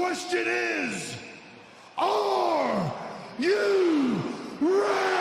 question is, are you ready?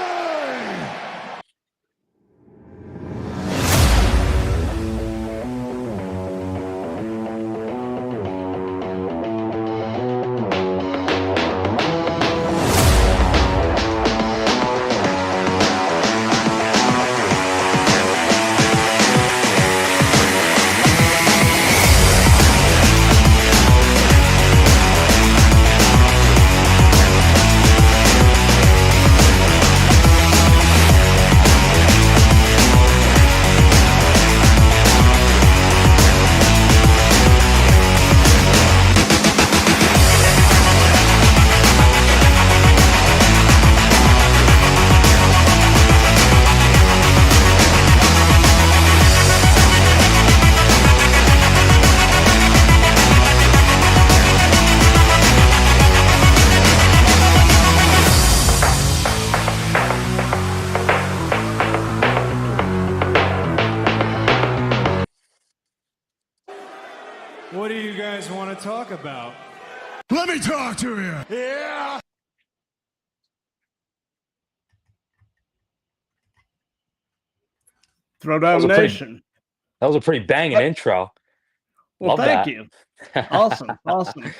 What do you guys want to talk about? Let me talk to you. Yeah. Throwdown Nation. That was a pretty banging intro. Well, Love thank that. you. Awesome.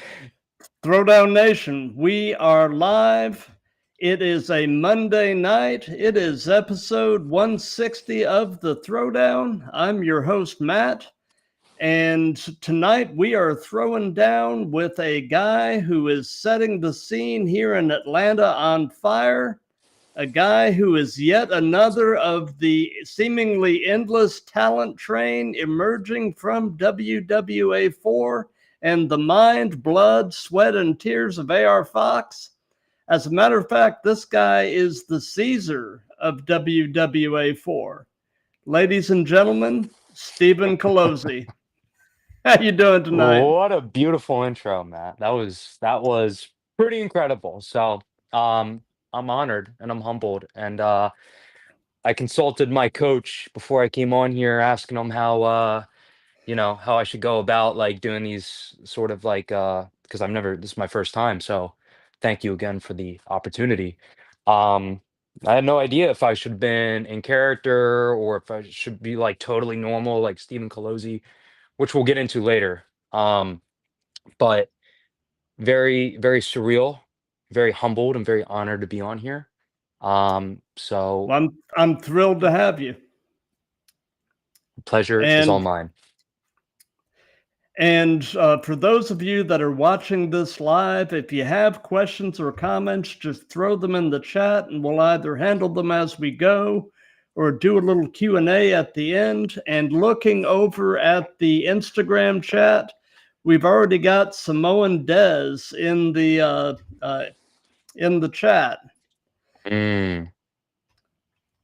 Throwdown Nation, we are live. It is a Monday night. It is episode 160 of the Throwdown. I'm your host, Matt. And tonight we are throwing down with a guy who is setting the scene here in Atlanta on fire. A guy who is yet another of the seemingly endless talent train emerging from WWA4 and the mind, blood, sweat, and tears of AR Fox. As a matter of fact, this guy is the Caesar of WWA4. Ladies and gentlemen, Steven Calozzi. How you doing tonight? What a beautiful intro, Matt. That was pretty incredible. So I'm honored and I'm humbled. And I consulted my coach before I came on here, asking him how how I should go about like doing these sort of like because this is my first time. So thank you again for the opportunity. I had no idea if I should have been in character or if I should be like totally normal, like Steven Calozzi, which we'll get into later. But very, very surreal, very humbled, and very honored to be on here. So Well, I'm thrilled to have you. Pleasure is all mine. And for those of you that are watching this live, if you have questions or comments, just throw them in the chat and we'll either handle them as we go or do a little Q&A at the end. And looking over at the Instagram chat, we've already got Samoan Dez in the chat.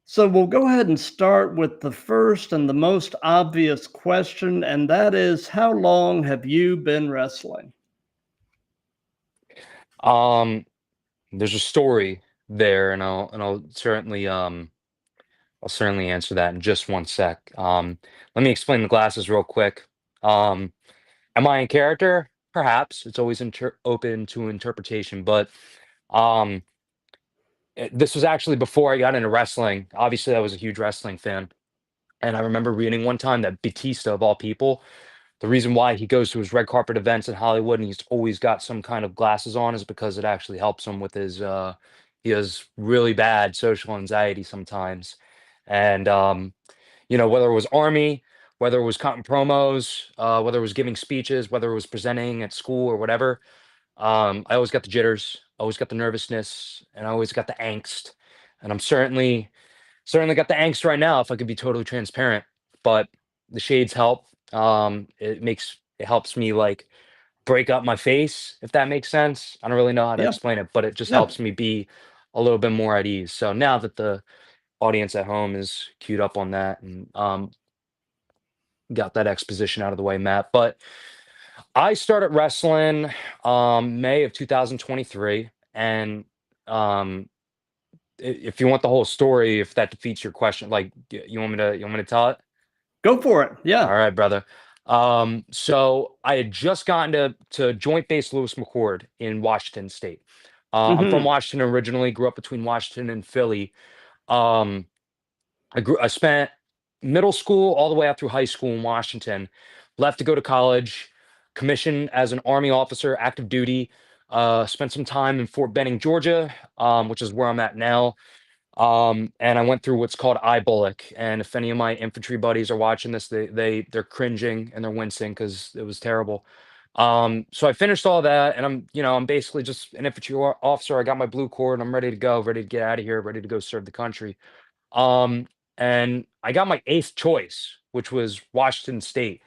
So we'll go ahead and start with the first and the most obvious question, and that is, how long have you been wrestling? There's a story there, and I'll certainly answer that in just one sec. Let me explain the glasses real quick. Am I in character? Perhaps. It's always open to interpretation, but this was actually before I got into wrestling. Obviously, I was a huge wrestling fan. And I remember reading one time that Batista, of all people, the reason why he goes to his red carpet events in Hollywood and he's always got some kind of glasses on is because it actually helps him with his, he has really bad social anxiety sometimes. And, whether it was Army, whether it was cutting promos, whether it was giving speeches, whether it was presenting at school or whatever, I always got the jitters, always got the nervousness, and I always got the angst. And I'm certainly got the angst right now, if I could be totally transparent. But the shades help. It helps me like break up my face, if that makes sense. I don't really know how to explain it, but it just helps me be a little bit more at ease. So now that the audience at home is queued up on that and got that exposition out of the way, Matt. But I started wrestling May of 2023, and if you want the whole story, if that defeats your question, like you want me to tell it? Go for it. Yeah. All right, brother. So I had just gotten to Joint Base Lewis McChord in Washington State. I'm from Hmm. Washington originally, grew up between Washington and Philly. Um, I spent middle school all the way up through high school in Washington. Left to go to college, commissioned as an Army officer, active duty. Spent some time in Fort Benning, Georgia, which is where I'm at now. And I went through what's called IBOLIC. And if any of my infantry buddies are watching this, they're cringing and they're wincing because it was terrible. So I finished all that, and I'm basically just an infantry officer. I got my blue cord, and I'm ready to go, ready to get out of here, ready to go serve the country. Um, and I got my eighth choice, which was Washington State.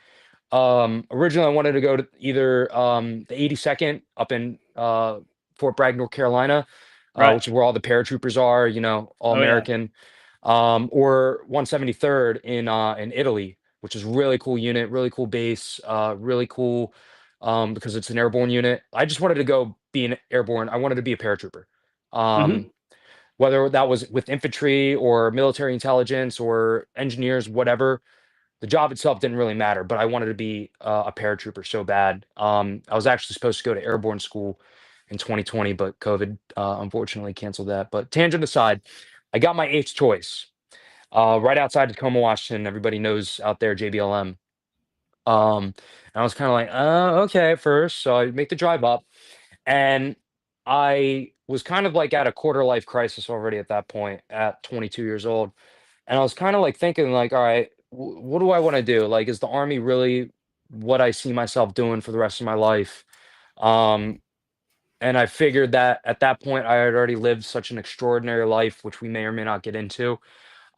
Originally, I wanted to go to either the 82nd up in Fort Bragg, North Carolina, Right. which is where all the paratroopers are, all Oh yeah. American, or 173rd in Italy, which is really cool unit, really cool base, really cool because it's an airborne unit. I just wanted to go be an airborne. I wanted to be a paratrooper. Hmm. Um, whether that was with infantry or military intelligence or engineers, whatever, the job itself didn't really matter, but I wanted to be a paratrooper so bad. I was actually supposed to go to airborne school in 2020, but COVID unfortunately canceled that. But tangent aside, I got my eighth choice right outside Tacoma, Washington. Everybody knows out there JBLM. And I was kind of like, okay at first. So I make the drive up, and I was kind of like at a quarter life crisis already at that point at 22 years old. And I was kind of like thinking, like, all right, what do I want to do? Like, is the army really what I see myself doing for the rest of my life? Um, and I figured that at that point, I had already lived such an extraordinary life, which we may or may not get into.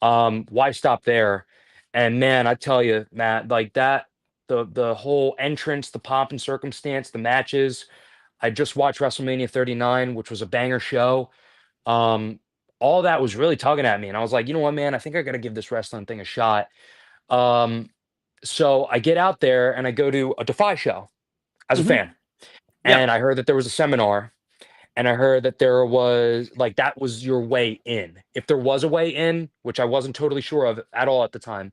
Why stop there? And man, I tell you, Matt, like that, the whole entrance, the pomp and circumstance, the matches. I just watched WrestleMania 39, which was a banger show. Um, all that was really tugging at me, and I was like, you know what, man, I think I got to give this wrestling thing a shot. Um, so I get out there and I go to a Defy show as a Hmm. fan, Yeah. and I heard that there was a seminar, and I heard that there was like that was your way in. If there was a way in, which I wasn't totally sure of at all at the time,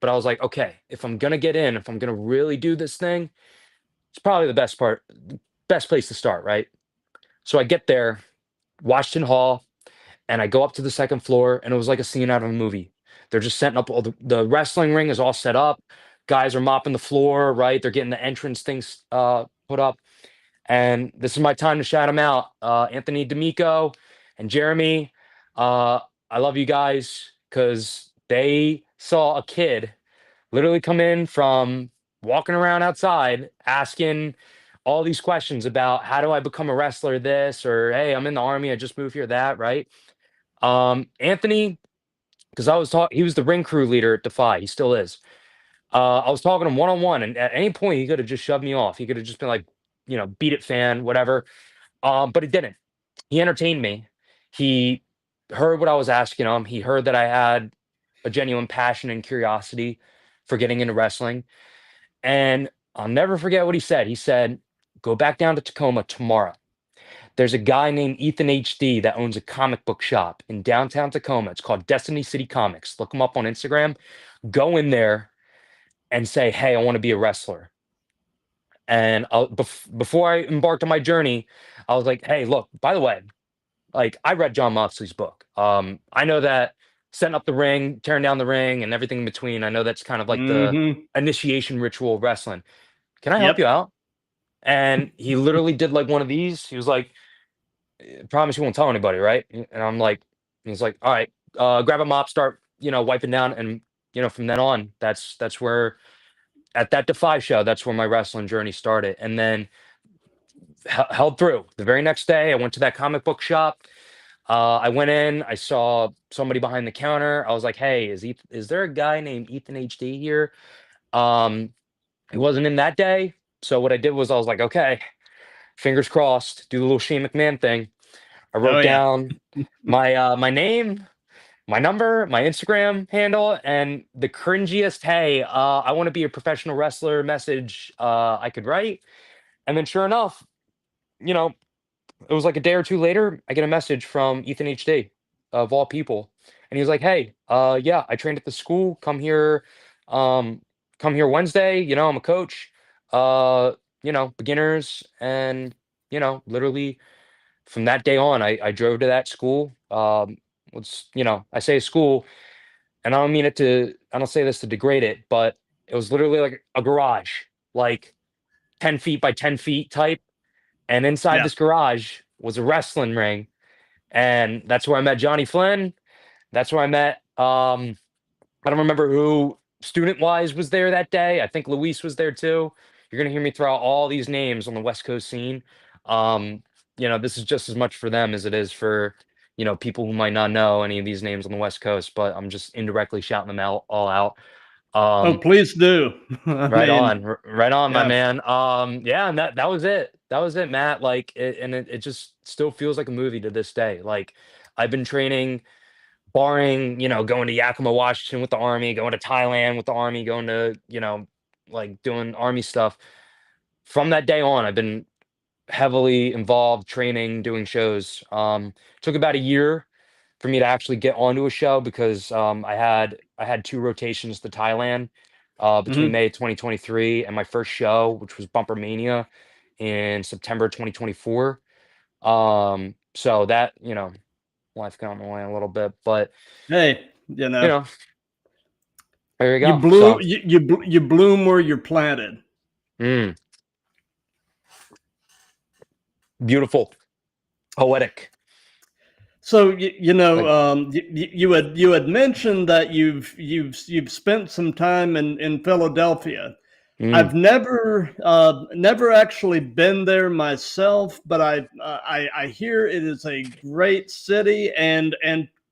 but I was like, okay, if I'm gonna get in, if I'm gonna really do this thing, it's probably the best place to start, right? So I get there, Washington Hall, and I go up to the second floor, and it was like a scene out of a movie. They're just setting up all the wrestling ring is all set up. Guys are mopping the floor, right? They're getting the entrance things put up. And this is my time to shout them out. Anthony D'Amico and Jeremy. Uh, I love you guys because they saw a kid literally come in from walking around outside asking all these questions about how do I become a wrestler, this, or hey, I'm in the army, I just moved here, that, right? Anthony, because he was the ring crew leader at Defy. He still is. I was talking to him one on one, and at any point he could have just shoved me off. He could have just been like, beat it, fan, whatever. But he didn't. He entertained me. He heard what I was asking him. He heard that I had a genuine passion and curiosity for getting into wrestling. And I'll never forget what he said. He said, "Go back down to Tacoma tomorrow. There's a guy named Ethan HD that owns a comic book shop in downtown Tacoma. It's called Destiny City Comics. Look him up on Instagram. Go in there and say, hey, I want to be a wrestler." And before I embarked on my journey, I was like, hey, look, by the way, like I read John Moxley's book. I know that setting up the ring, tearing down the ring, and everything in between, I know that's kind of like the Hmm. initiation ritual of wrestling. Can I help Yep. you out? And he literally did like one of these. He was like, promise you won't tell anybody, right? And I'm like, he's like, all right, grab a mop, start, wiping down. And, from then on, that's where at that Defy show, that's where my wrestling journey started. And then held through. The very next day, I went to that comic book shop. I went in, I saw somebody behind the counter. I was like, hey, is there a guy named Ethan HD here? Um, he wasn't in that day. So what I did was I was like, okay, fingers crossed, do the little Shane McMahon thing. I Oh wrote yeah. down my name, my number, my Instagram handle, and the cringiest, hey, I want to be a professional wrestler message I could write. And then sure enough, you know, it was like a day or two later, I get a message from Ethan HD of all people. And he was like, hey, yeah, I trained at the school. Come here. Um, come here Wednesday. I'm a coach. Beginners, and literally from that day on, I drove to that school. I say school, and I don't say this to degrade it, but it was literally like a garage, like 10 feet by 10 feet type. And inside Yeah. this garage was a wrestling ring. And that's where I met Johnny Flynn. That's where I met, I don't remember who student wise was there that day. I think Luis was there too. You're going to hear me throw out all these names on the West Coast scene. Um, this is just as much for them as it is for, people who might not know any of these names on the West Coast, but I'm just indirectly shouting them out all out. Oh, please do. I Right mean, on, right on, my yeah. man. Yeah, and that was it. That was it, Matt. Like, it just still feels like a movie to this day. Like, I've been training, barring, going to Yakima, Washington with the Army, going to Thailand with the Army, going to, like doing Army stuff. From that day on, I've been heavily involved training, doing shows. Took about a year for me to actually get onto a show because I had two rotations to Thailand between Mhm. May 2023 and my first show, which was Bumper Mania in September 2024. So that, life got in the way a little bit, but Hey, you know, there you you go. bloom So you bloom where you're planted. mm, beautiful, poetic. So Like, you had mentioned that you've spent some time in Philadelphia. mm, I've never actually been there myself, but I hear it is a great city, and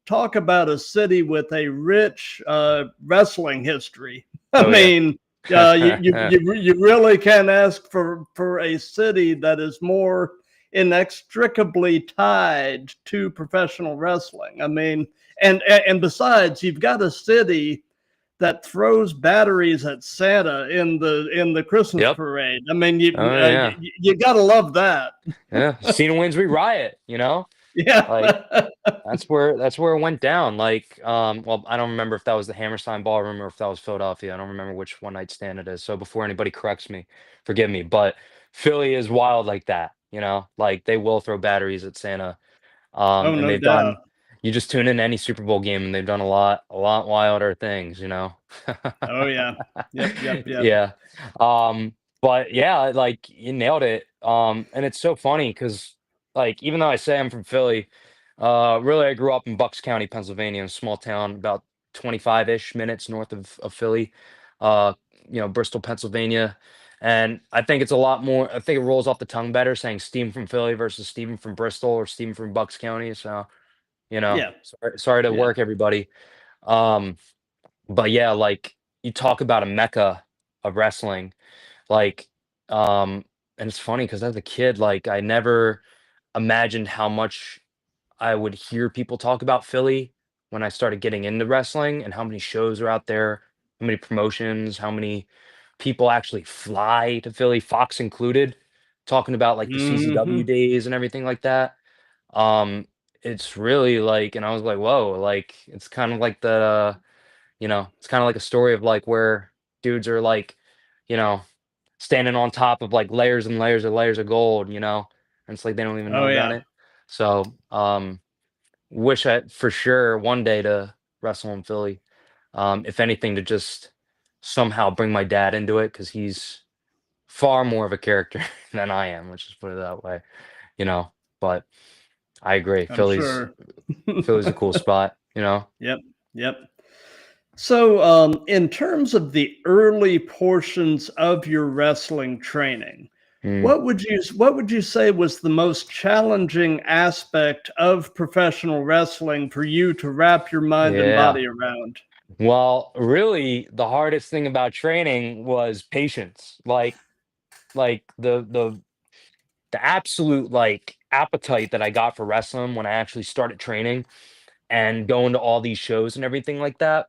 talk about a city with a rich wrestling history. I oh yeah. mean, you really can't ask for a city that is more inextricably tied to professional wrestling. I mean, and besides, you've got a city that throws batteries at Santa in the Christmas Yep. parade. I mean, Oh yeah. you gotta love that. Yeah. Cena wins, we riot. Yeah. Like, that's where it went down. Like, well, I don't remember if that was the Hammerstein Ballroom or if that was Philadelphia. I don't remember which one night stand it is. So before anybody corrects me, forgive me. But Philly is wild like that. Like they will throw batteries at Santa. Oh, And no they've doubt. done. You just tune in to any Super Bowl game, and they've done a lot wilder things. Oh yeah. Yep. Yeah. But yeah, like you nailed it. And it's so funny because like even though I say I'm from Philly, really I grew up in Bucks County, Pennsylvania, in a small town about 25-ish minutes north of Philly. Uh, Bristol, Pennsylvania. And I think it's a lot more, I think it rolls off the tongue better saying Steven from Philly versus Steven from Bristol or Steven from Bucks County. So, Yeah. sorry to Yeah. work everybody. Um, but yeah, like you talk about a mecca of wrestling, like, and it's funny because as a kid, like I never imagined how much I would hear people talk about Philly when I started getting into wrestling and how many shows are out there, how many promotions, how many people actually fly to Philly, Fox included, talking about like the CZW Hmm. days and everything like that. Um, it's really like, and I was like, whoa, like it's kind of like it's kind of like a story of like where dudes are like, you know, standing on top of like layers and layers of gold, and it's like they don't even Oh know about yeah. it. So, wish I for sure one day to wrestle in Philly. If anything, to just somehow bring my dad into it because he's far more of a character than I am. Let's just put it that way, you know. But I agree, I'm Philly's sure. Philly's a cool spot. Yep. Yep. So, in terms of the early portions of your wrestling training, Mm, what would you say was the most challenging aspect of professional wrestling for you to wrap your mind and yeah. body around? Well, really, the hardest thing about training was patience. Like the absolute like appetite that I got for wrestling when I actually started training and going to all these shows and everything like that.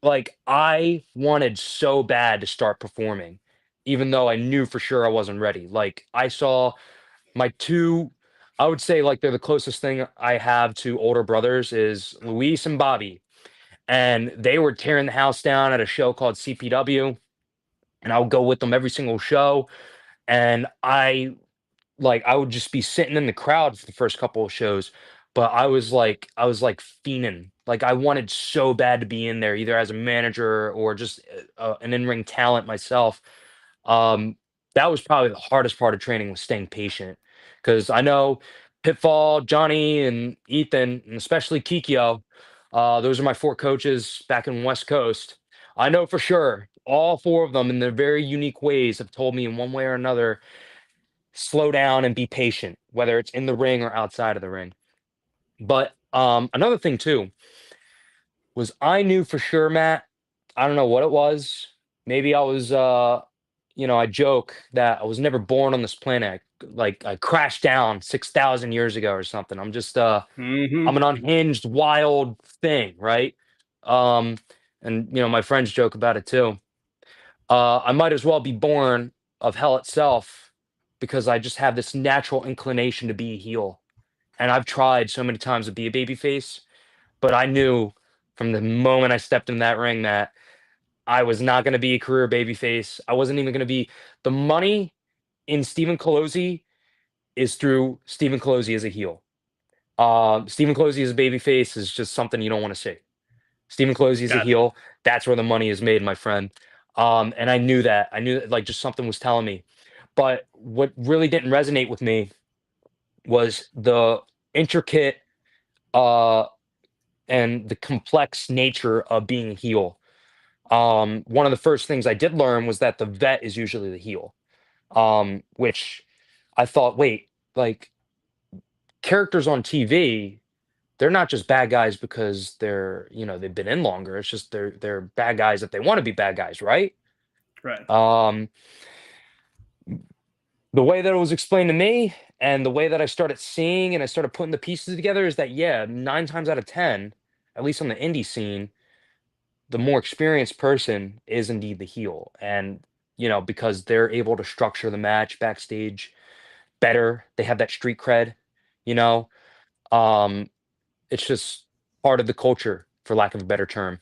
Like I wanted so bad to start performing, even though I knew for sure I wasn't ready. Like I saw my two, I would say like they're the closest thing I have to older brothers is Luis and Bobby. And they were tearing the house down at a show called CPW. and I would go with them every single show. And I would just be sitting in the crowd for the first couple of shows, but I was like fiending. Like I wanted so bad to be in there, either as a manager or just an in-ring talent myself. Um, that was probably the hardest part of training, was staying patient, because I know Pitfall, Johnny, and Ethan, and especially Kikyo. Those are my four coaches back in West Coast. I know for sure all four of them, in their very unique ways, have told me in one way or another, slow down and be patient, whether it's in the ring or outside of the ring. But another thing too was, I knew for sure, Matt. I don't know what it was. Maybe I was, I joke that I was never born on this planet. Like I crashed down 6,000 years ago or something. I'm just, I'm Mm-hmm. an unhinged, wild thing, right? Um, and my friends joke about it too. I might as well be born of hell itself, because I just have this natural inclination to be a heel. And I've tried so many times to be a babyface, but I knew from the moment I stepped in that ring that I was not going to be a career babyface. I wasn't even going to be. The money in Steven Calozzi is through Steven Calozzi as a heel. Steven Calozzi as a babyface is just something you don't want to see. Steven Calozzi is a Gotcha. heel. That's where the money is made, my friend. And I knew that. I knew that, like, just something was telling me. But what really didn't resonate with me was the intricate uh, and the complex nature of being a heel. One of the first things I did learn was that the vet is usually the heel, which I thought, wait, like, characters on TV, they're not just bad guys because they've been in longer. It's just they're bad guys that they want to be bad guys, right? Right. Um, the way that it was explained to me, and the way that I started seeing and I started putting the pieces together, is that, yeah, 9 times out of 10, at least on the indie scene, the more experienced person is indeed the heel. And, because they're able to structure the match backstage better, they have that street cred, you know, um, it's just part of the culture, for lack of a better term.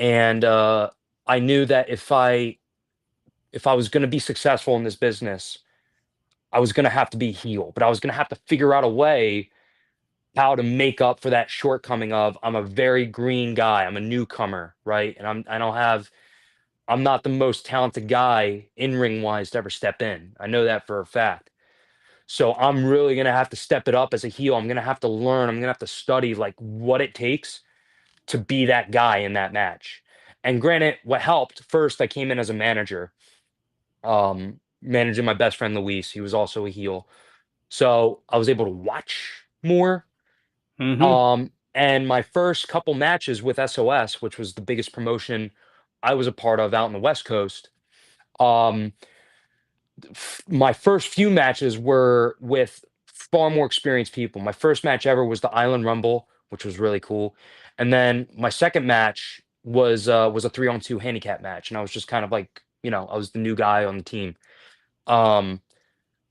And I knew that if I was going to be successful in this business, I was going to have to be heel, but I was going to have to figure out a way how to make up for that shortcoming of, I'm a very green guy, I'm a newcomer, right? And I'm not the most talented guy in ring wise to ever step in. I know that for a fact. So I'm really going to have to step it up as a heel. I'm going to have to learn. I'm going to have to study, like, what it takes to be that guy in that match. And granted, what helped first, I came in as a manager, managing my best friend Luis. He was also a heel. So I was able to watch more. Mm-hmm. And my first couple matches with SOS, which was the biggest promotion I was a part of out in the West Coast, um, my first few matches were with far more experienced people. My first match ever was the Island Rumble, which was really cool. And then my second match was a 3-on-2 handicap match, and I was just kind of like, I was the new guy on the team. Um,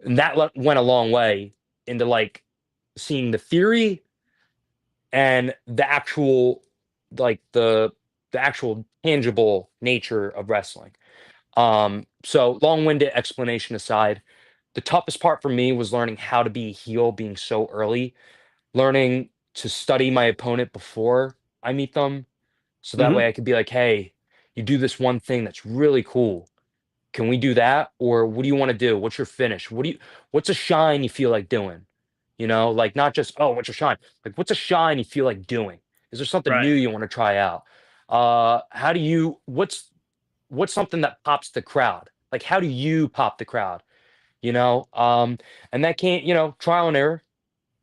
and that went a long way into, like, seeing the theory and the actual, like, the actual tangible nature of wrestling. So long-winded explanation aside, the toughest part for me was learning how to be a heel, being so early, learning to study my opponent before I meet them, so that way Mm-hmm. I could be like, hey, you do this one thing that's really cool. Can we do that? Or what do you want to do? What's your finish? What's a shine you feel like doing? Like, not just, oh, what's your shine? Like, what's a shine you feel like doing? Is there something Right. new you want to try out? How do you, what's something that pops the crowd? Like, how do you pop the crowd? You know? And that can't, trial and error.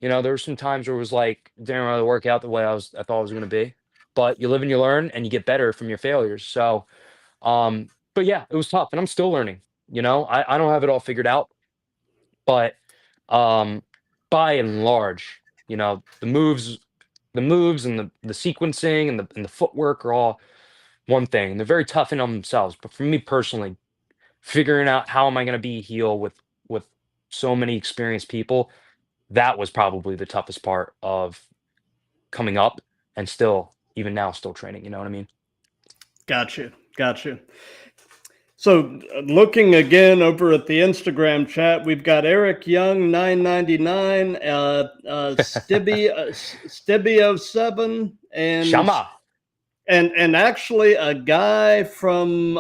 There were some times where it was like, didn't really work out the way I thought it was going to be. But you live and you learn, and you get better from your failures. So, but yeah, it was tough, and I'm still learning. I don't have it all figured out, but um, by and large, the moves and the sequencing and the footwork are all one thing. They're very tough in on themselves. But for me personally, figuring out how am I going to be a heel with so many experienced people, that was probably the toughest part of coming up, and still, even now, still training. You know what I mean? Gotcha. Gotcha. So looking again over at the Instagram chat, we've got Eric Young 999, Stibby07, Shama. and actually a guy from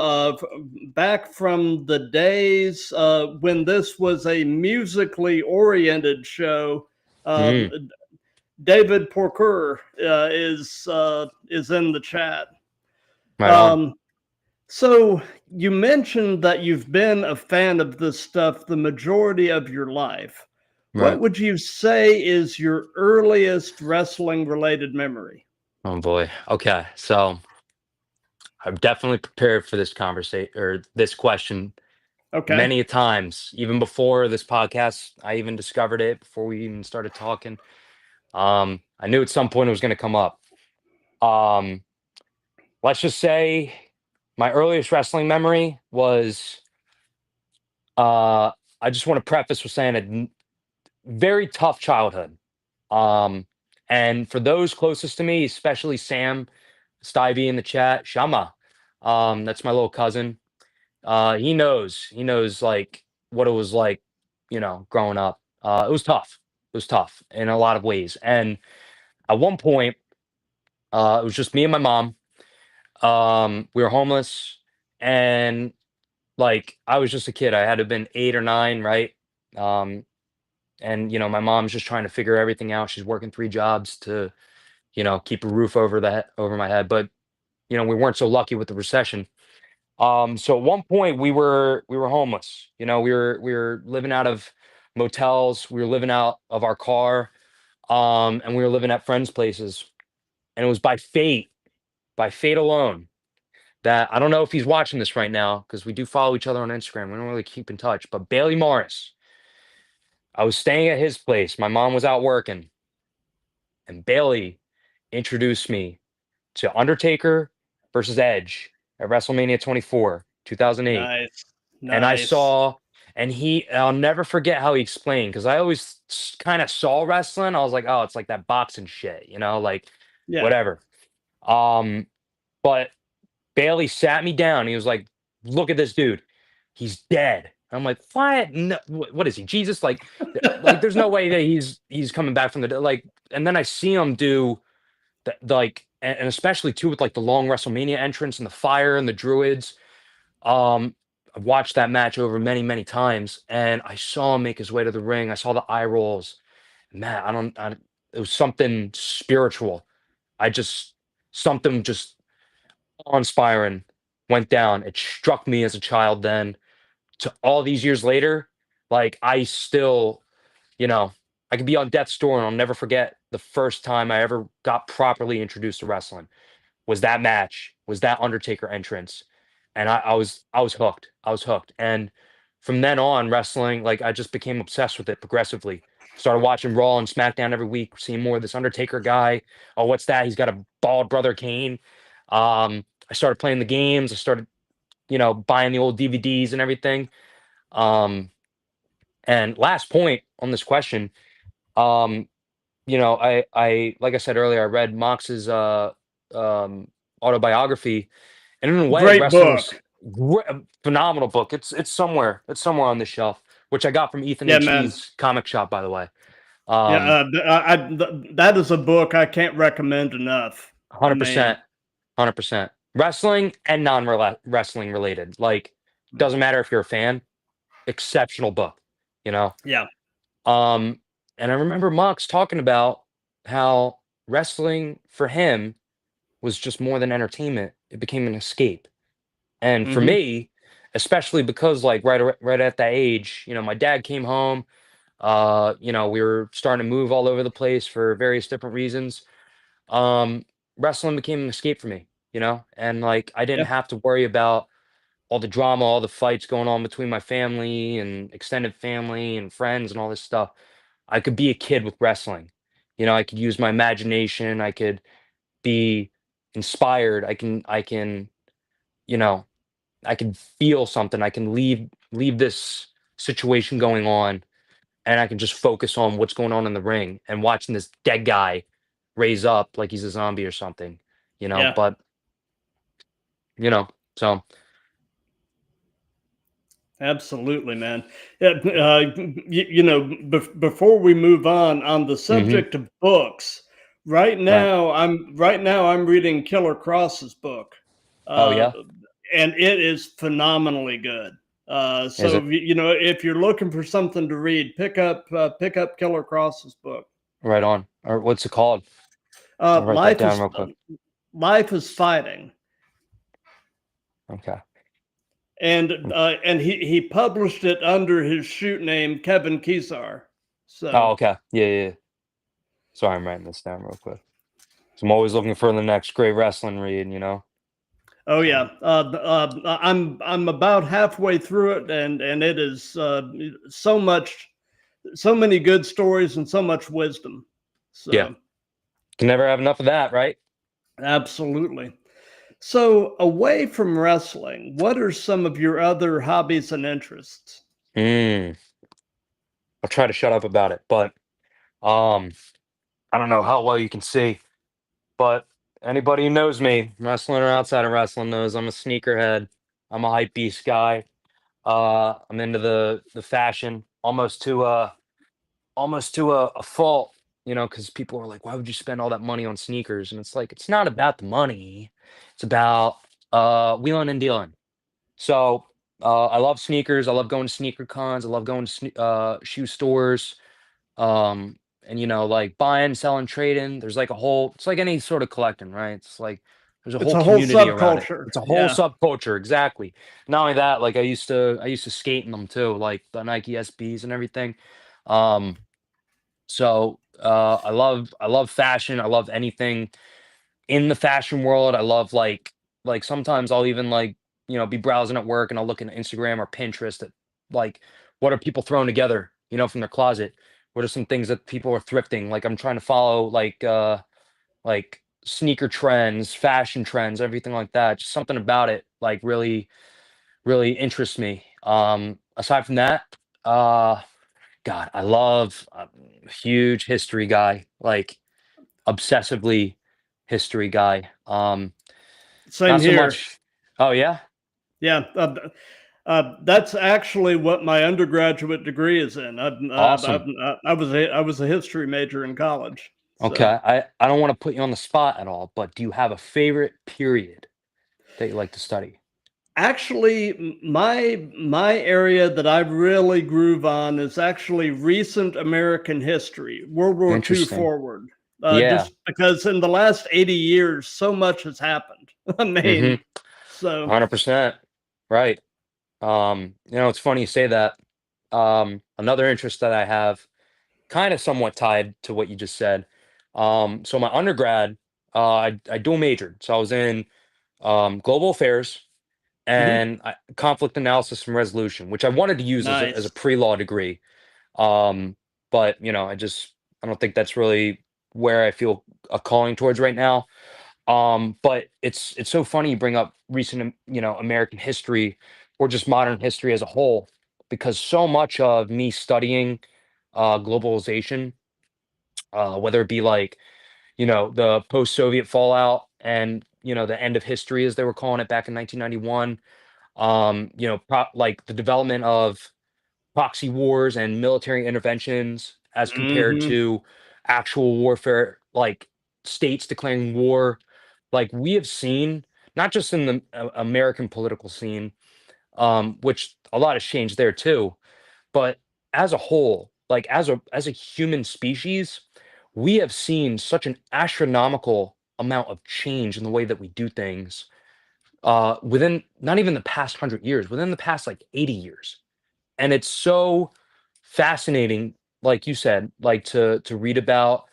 back from the days when this was a musically oriented show. Mm, David Porker is in the chat. right on. So you mentioned that you've been a fan of this stuff the majority of your life. Right. What would you say is your earliest wrestling related memory? Oh boy. Okay. So I'm definitely prepared for this conversation or this question Okay. many a times, even before this podcast. I even discovered it before we even started talking. I knew at some point it was going to come up. Um, let's just say my earliest wrestling memory was uh I just want to preface with saying very tough childhood. Um, and for those closest to me, especially Sam Stivey in the chat, Shama, that's my little cousin. He knows like what it was like, growing up. It was tough. It was tough in a lot of ways. And at one point, it was just me and my mom. We were homeless, and like I was just a kid. I had to have been 8 or 9, right? Um, and my mom's just trying to figure everything out. She's working 3 jobs to keep a roof over my head. But we weren't so lucky with the recession. So at one point we were homeless. We were living out of motels. We were living out of our car, and we were living at friends' places. And it was by fate alone, that I don't know if he's watching this right now because we do follow each other on Instagram. We don't really keep in touch. But Bailey Morris, I was staying at his place. My mom was out working, and Bailey introduced me to Undertaker versus Edge at WrestleMania 24, 2008. Nice. And I Nice. saw, and I'll never forget how he explained, because I always kind of saw wrestling. I was like, oh, it's like that boxing shit, like Yeah. whatever. Um, but Bailey sat me down. He was like, look at this dude. He's dead. I'm like, what? No, what is he? Jesus? Like, there's no way that he's coming back from the dead. Like, and then I see him do like, and especially too with like the long WrestleMania entrance and the fire and the druids. I've watched that match over many, many times, and I saw him make his way to the ring. I saw the eye rolls. Man, it was something spiritual. I just Something just awe-inspiring went down. It struck me as a child then, to all these years later. Like, I still, I could be on death's door and I'll never forget the first time I ever got properly introduced to wrestling was that match, was that Undertaker entrance. And I was hooked. I was hooked. And from then on, wrestling, like, I just became obsessed with it progressively. Started watching Raw and SmackDown every week, seeing more of this Undertaker guy. Oh, what's that? He's got a bald brother Kane. I started playing the games. I started, buying the old DVDs and everything. Um, and last point on this question, um, I like I said earlier, I read Mox's um autobiography, and in a way, Great wrestling was book. a phenomenal book. It's somewhere on the shelf, which I got from Ethan Yeah, man. HD's comic shop, by the way. Yeah, 100%, that is a book I can't recommend enough. I mean, 100%. Wrestling and non-wrestling related. Like, doesn't matter if you're a fan. Exceptional book, you know. yeah. Um, and I remember Mox talking about how wrestling for him was just more than entertainment. It became an escape. And for Hmm. me, especially because like right at that age, my dad came home. We were starting to move all over the place for various different reasons. Um, Wrestling became an escape for me, and like I didn't Yeah. have to worry about all the drama, all the fights going on between my family and extended family and friends and all this stuff. I could be a kid with wrestling. I could use my imagination. I could be inspired. You know, I can feel something. I can leave this situation going on, and I can just focus on what's going on in the ring and watching this dead guy raise up like he's a zombie or something. Yeah. But you know, so Absolutely, man. Yeah, before we move on the Hmm. subject of books, Right. right now I'm reading Killer Cross's book, Oh uh, yeah. and it is phenomenally good. Is So it if you're looking for something to read, pick up Killer Cross's book. right on? Or what's it called? I'll write that Life down is real quick. Life is Fighting, Okay. and he published it under his shoot name Kevin Kesar. Oh, So. okay. Yeah, yeah, yeah. Sorry, I'm writing this down real quick. So I'm always looking for the next great wrestling read, you know. Oh So yeah, I'm about halfway through it, and it is so many good stories and so much wisdom. yeah, So can never have enough of that, right? absolutely. So away from wrestling, what are some of your other hobbies and interests? Mm, I'll try to shut up about it, but um, I don't know how well you can see, but anybody who knows me, wrestling or outside of wrestling, knows I'm a sneakerhead. I'm a hype beast guy. I'm into the fashion almost to a fault, you know, because people are like, why would you spend all that money on sneakers? And it's like, it's not about the money, it's about wheeling and dealing. So I love sneakers. I love going to sneaker cons. I love going to shoe stores. Um, and you know, like buying, selling, trading. There's like a whole. It's like any sort of collecting, right? It's like there's a It's whole a whole community around it. subculture. It's a whole Yeah. subculture, exactly. Not only that, like I used to skate in them too, like the Nike SBs and everything. Um, so I love fashion. I love anything in the fashion world. I love like sometimes I'll even like, you know, be browsing at work and I'll look at Instagram or Pinterest at like what are people throwing together, you know, from their closet? What are some things that people are thrifting? Like I'm trying to follow like sneaker trends, fashion trends, everything like that. Just something about it like really interests me. Aside from that, uh God, I'm a huge history guy, like obsessively history guy. Same Not so here. much. Oh yeah, Yeah. That's actually what my undergraduate degree is in. awesome. I was a history major in college. So Okay, I don't want to put you on the spot at all, but do you have a favorite period that you like to study? actually, my area that I really groove on is actually recent American history, World War II Interesting. forward. Yeah. Just because in the last 80 years, so much has happened. I Mm-hmm. mean, so 100%. Right. You know, it's funny you say that. Another interest that I have, kind of somewhat tied to what you just said. So my undergrad, I dual majored. So I was in global affairs mhm, and conflict analysis and resolution, which I wanted to use as a nice. pre-law degree. Um, but you know, I don't think that's really where I feel a calling towards right now. But it's so funny you bring up recent, you know, American history or just modern history as a whole, because so much of me studying globalization, whether it be like, you know, the post-Soviet fallout and, you know, the end of history as they were calling it back in 1991, you know, like the development of proxy wars and military interventions as compared Hmm. to actual warfare, like states declaring war. Like we have seen, not just in the American political scene, which a lot has changed there too, but as a whole, like as a human species, we have seen such an astronomical amount of change in the way that we do things within not even the past 100 years, within the past like 80 years. And it's so fascinating, like you said, like to read about,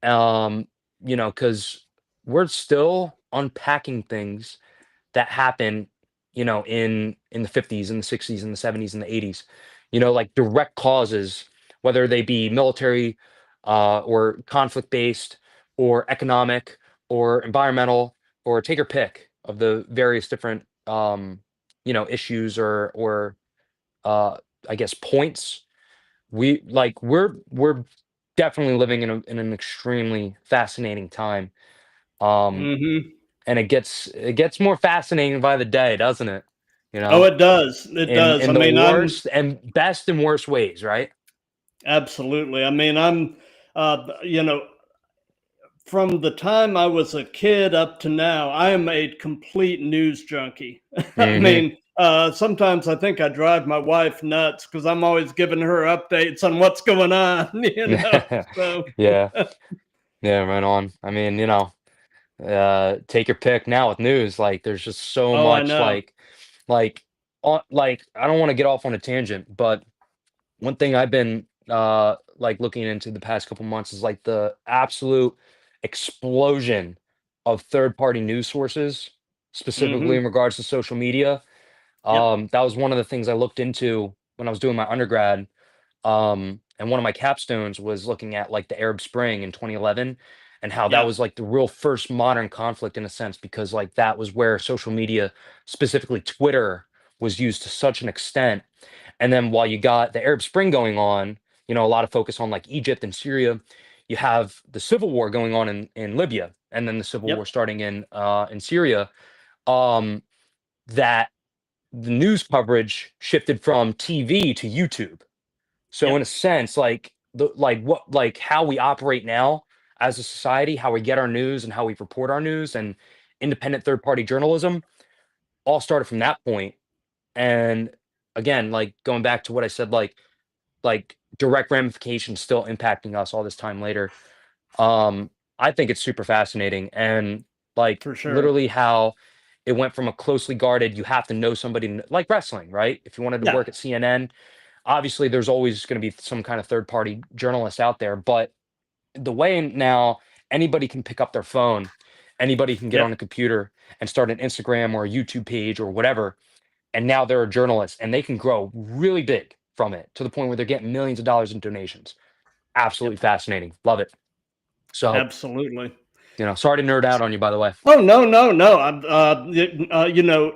um, you know, because we're still unpacking things that happen, you know, in the 50s and the 60s and the 70s and the 80s, you know, like direct causes, whether they be military or conflict based or economic or environmental or take your pick of the various different you know, issues or uh I guess points. We're definitely living in an extremely fascinating time. Um Hmm. and it gets more fascinating by the day, doesn't it? you Oh, know, it does. It does. in I the mean, I'm worst and best and worst ways, right? absolutely. I mean, I'm, you know, from the time I was a kid up to now, I am a complete news junkie. I Hmm. mean, sometimes I think I drive my wife nuts because I'm always giving her updates on what's going on, So, Yeah, yeah, right on. I mean, take your pick now with news. Like, there's just so oh, I much know. like, like I don't want to get off on a tangent, but one thing I've been like looking into the past couple months is like the absolute explosion of third-party news sources, specifically Hmm. in regards to social media. Yep. That was one of the things I looked into when I was doing my undergrad. And one of my capstones was looking at like the Arab Spring in 2011 and how that Yeah. was like the real first modern conflict in a sense, because like that was where social media, specifically Twitter, was used to such an extent. And then while you got the Arab Spring going on, a lot of focus on like Egypt and Syria, you have the civil war going on in Libya, and then the civil war Yep. starting in Syria. Um, that the news coverage shifted from TV to YouTube. So in Yep. a sense, like how we operate now as a society, how we get our news and how we report our news and independent third party journalism all started from that point. And again, like going back to what I said, like direct ramifications still impacting us all this time later. Um, I think it's super fascinating, and like For sure. literally how it went from a closely guarded, you have to know somebody like wrestling, right? If you wanted to Yeah. work at CNN, obviously there's always going to be some kind of third party journalist out there, but the way now anybody can pick up their phone, anybody can get Yep. on a computer and start an Instagram or a YouTube page or whatever, and now they're a journalist and they can grow really big from it to the point where they're getting millions of dollars in donations. Absolutely Yep. fascinating. Love it. So, Absolutely. sorry to nerd out on you, by the way. Oh, no, no, no!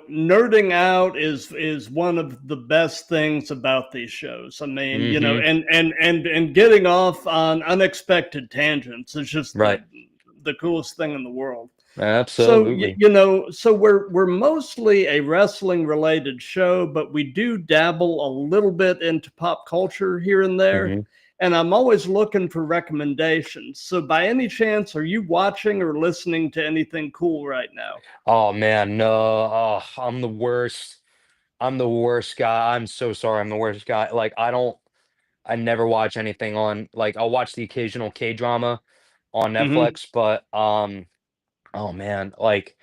Nerding out is one of the best things about these shows. I mean, Hmm. and getting off on unexpected tangents is just Right. the coolest thing in the world. So Absolutely. so we're mostly a wrestling related show, but we do dabble a little bit into pop culture here and there. Hmm. And I'm always looking for recommendations. So by any chance, are you watching or listening to anything cool right now? Oh man, no. Oh, I'm the worst. I'm the worst guy. I'm so sorry. I'm the worst guy. Like I never watch anything on, like, I'll watch the occasional K drama on Hmm. Netflix, but oh man, like,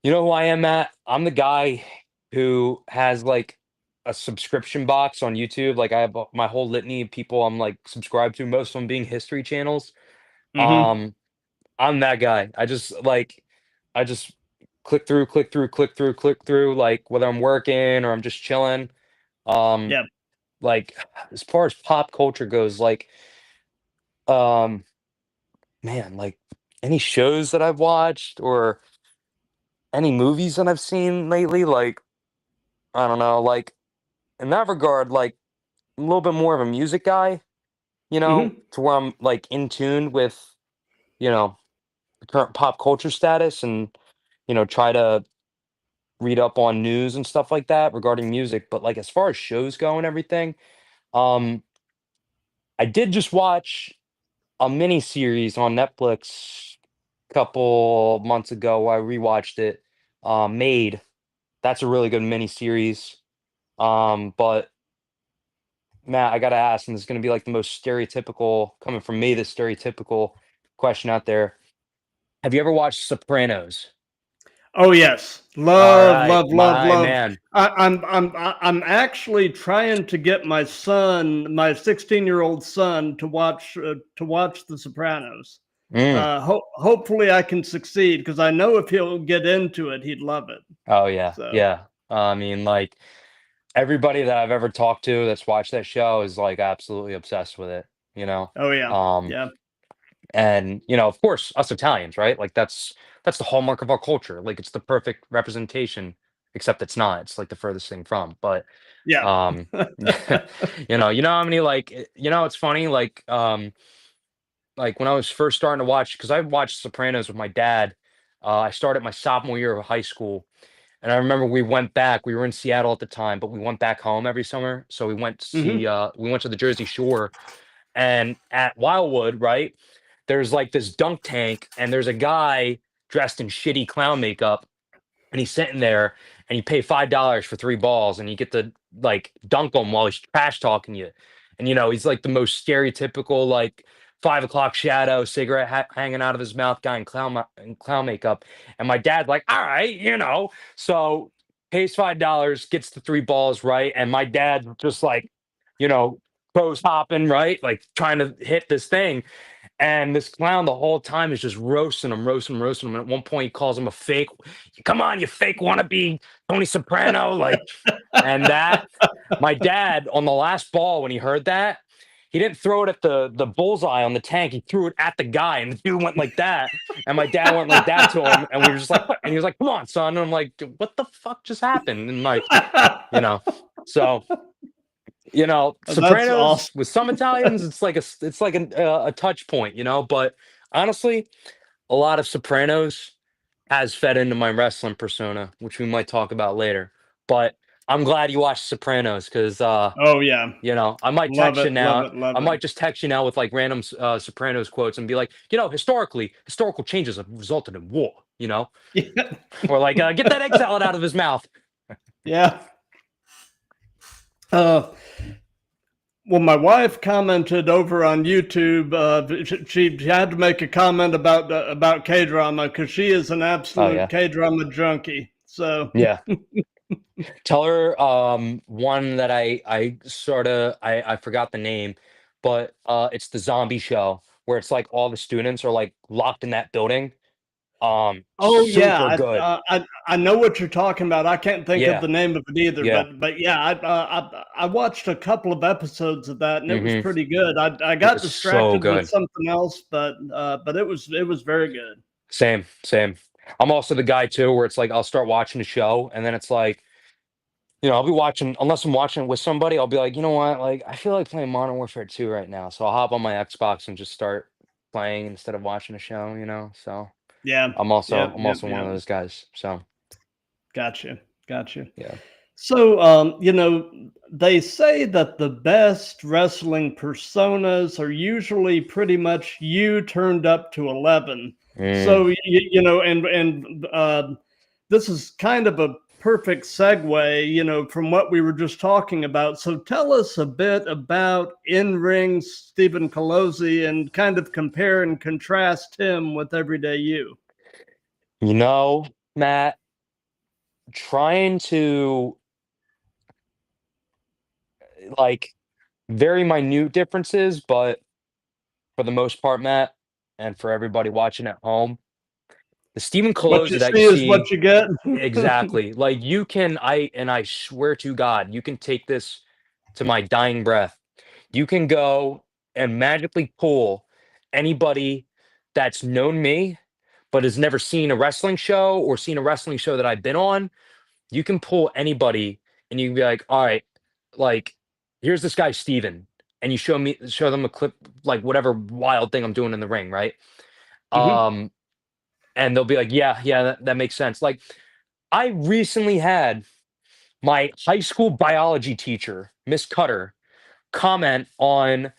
you know who I am, Matt? I'm the guy who has like a subscription box on YouTube. Like, I have my whole litany of people I'm like subscribed to, most of them being history channels. Hmm. Um, I'm that guy. I just click through, click through, click through, click through, like whether I'm working or I'm just chilling. Um, Yeah. like as far as pop culture goes, like um, man, like any shows that I've watched or any movies that I've seen lately, like I don't know, like in that regard, like I'm a little bit more of a music guy, Hmm. to where I'm like in tune with, you know, the current pop culture status and, try to read up on news and stuff like that regarding music. But like as far as shows go and everything, um, I did just watch a mini series on Netflix a couple months ago. I rewatched it. Made. That's a really good mini series. But Matt, I gotta ask, and this is gonna be like the most stereotypical coming from me, the stereotypical question out there. Have you ever watched Sopranos? Oh yes, All love, right, love, love, my love. man. I'm actually trying to get my son, my 16-year-old son, to watch The Sopranos. Mm. Hopefully, I can succeed because I know if he'll get into it, he'd love it. Oh yeah, So, yeah. I mean, like everybody that I've ever talked to that's watched that show is like absolutely obsessed with it. You know, oh yeah, um, yeah, and of course, us Italians, right? Like that's the hallmark of our culture. Like it's the perfect representation, except it's not. It's like the furthest thing from. But yeah. um, how many like it's funny like when I was first starting to watch, because I watched Sopranos with my dad. I started my sophomore year of high school, And I remember we went back. We were in Seattle at the time, but we went back home every summer. So we went to Hmm. see. We went to the Jersey Shore, and at Wildwood, right? There's like this dunk tank, and there's a guy dressed in shitty clown makeup, and he's sitting there, and you pay $5 for 3 balls, and you get to like dunk him while he's trash talking you. And he's like the most stereotypical like 5 o'clock shadow, cigarette hanging out of his mouth, guy in in clown makeup. And my dad like, all right, so pays $5, gets the 3 balls right, and my dad just like, you know, pros hopping right, like trying to hit this thing, and this clown the whole time is just roasting him. And at one point, he calls him a fake. Come on, you fake wannabe Tony Soprano. Like, and that, my dad on the last ball, when he heard that, he didn't throw it at the bullseye on the tank. He threw it at the guy, and the dude went like that. And my dad went like that to him. And we were just like, what? And he was like, come on, son. And I'm like, what the fuck just happened? And like, so That's Sopranos awesome. with some Italians, it's like a touch point, But honestly, a lot of Sopranos has fed into my wrestling persona, which we might talk about later. But I'm glad you watched Sopranos because Oh yeah, I might love text you it, love now. it, love I it. might just text you now with like random Sopranos quotes and be like, historically, historical changes have resulted in war, Yeah, or like get that egg salad out of his mouth. yeah. Uh, well, my wife commented over on YouTube. She had to make a comment about K drama because she is an Oh absolute yeah, K drama junkie. So yeah. Tell her one that I sort of I forgot the name, but it's the zombie show where it's like all the students are like locked in that building. oh Super yeah, good. I know what you're talking about. I can't think of Yeah, the name of it either, yeah. but yeah, I watched a couple of episodes of that, and it was Hmm. pretty good. I It got was so distracted with good. something else, but it was very good. Same, same. I'm also the guy too where it's like I'll start watching a show and then it's like, I'll be watching unless I'm watching it with somebody, I'll be like, you know what? Like I feel like playing Modern Warfare 2 right now. So I'll hop on my Xbox and just start playing instead of watching a show. So Yeah, I'm also yep, I'm yep, also one yep. of those guys. So Gotcha, gotcha. yeah. So, they say that the best wrestling personas are usually pretty much you turned up to 11. Mm. So, this is kind of a perfect segue, from what we were just talking about. So, tell us a bit about in-ring Steven Calozzi and kind of compare and contrast him with everyday you. You know, Matt, trying to like very minute differences, but for the most part, Matt, and for everybody watching at home, the Stephen What you Colozzi that you see is see what you get. exactly. Like you can, I swear to God, you can take this to my dying breath. You can go and magically pull anybody that's known me, but has never seen a wrestling show or seen a wrestling show that I've been on. You can pull anybody and you can be like, all right, like, here's this guy, Steven. And you show them a clip, like whatever wild thing I'm doing in the ring, right? Mhm. Um, and they'll be like, yeah, yeah, that makes sense. Like, I recently had my high school biology teacher, Miss Cutter, comment on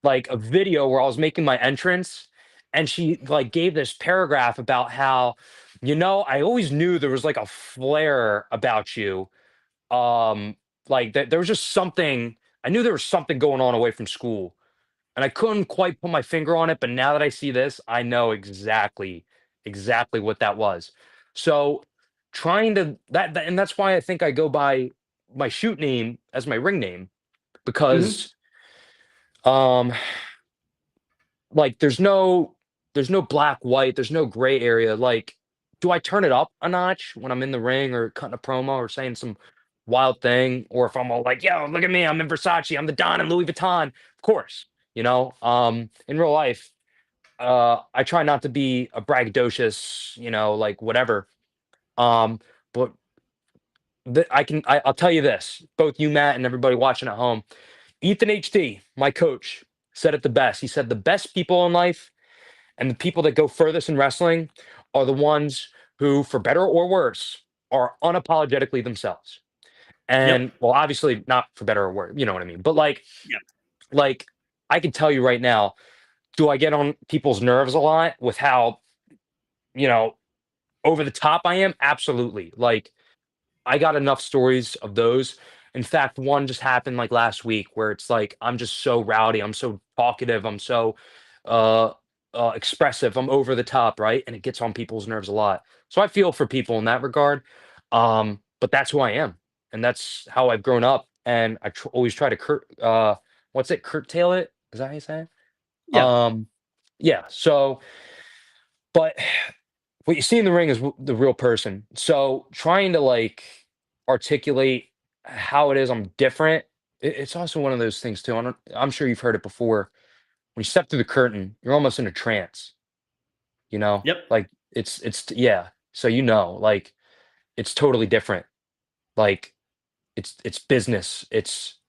like a video where I was making my entrance, and she like gave this paragraph about how, I always knew there was like a flair about you. Like that there was just something. I knew there was something going on away from school, and I couldn't quite put my finger on it. But now that I see this, I know exactly what that was. So trying to and that's why I think I go by my shoot name as my ring name Mhm. because um like there's no black white, there's no gray area. Like, do I turn it up a notch when I'm in the ring or cutting a promo or saying some wild thing, or if I'm all like, yo, look at me, I'm in Versace, I'm the Don and Louis Vuitton? Of course, in real life, I try not to be a braggadocious, like whatever. um but I'll tell you this, both you, Matt, and everybody watching at home, Ethan HD, my coach, said it the best. He said the best people in life and the people that go furthest in wrestling are the ones who, for better or worse, are unapologetically themselves. And Yep. well, obviously not for better or worse, you know what I mean? But Yep. like I can tell you right now, do I get on people's nerves a lot with how, you know, over the top I am? Absolutely. Like I got enough stories of those. In fact, one just happened like last week where it's like I'm just so rowdy, I'm so talkative, I'm so uh, expressive, I'm over the top, right? And it gets on people's nerves a lot. So I feel for people in that regard. But that's who I am, and that's how I've grown up. And I always try to what's it? Curtail it? Is that how you say it? Yeah. Yeah. So, but what you see in the ring is the real person. So trying to like articulate how it is I'm different. It's also one of those things too. I'm sure you've heard it before. When you step through the curtain, you're almost in a trance. You know, Yep. like yeah. So like it's totally different. Like it's business. It's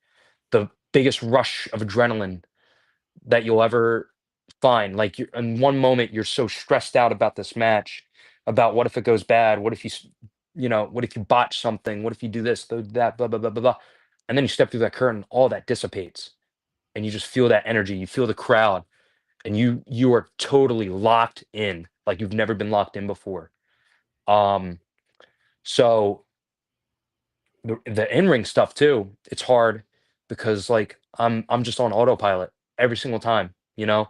the biggest rush of adrenaline that you'll ever find. Like you in one moment you're so stressed out about this match, about what if it goes bad, what if what if you botch something, what if you do this, that, blah blah blah blah blah, and then you step through that curtain, all that dissipates, and you just feel that energy, you feel the crowd, and you are totally locked in, like you've never been locked in before. Um, so the in ring stuff too, it's hard because like I'm just on autopilot every single time, you know.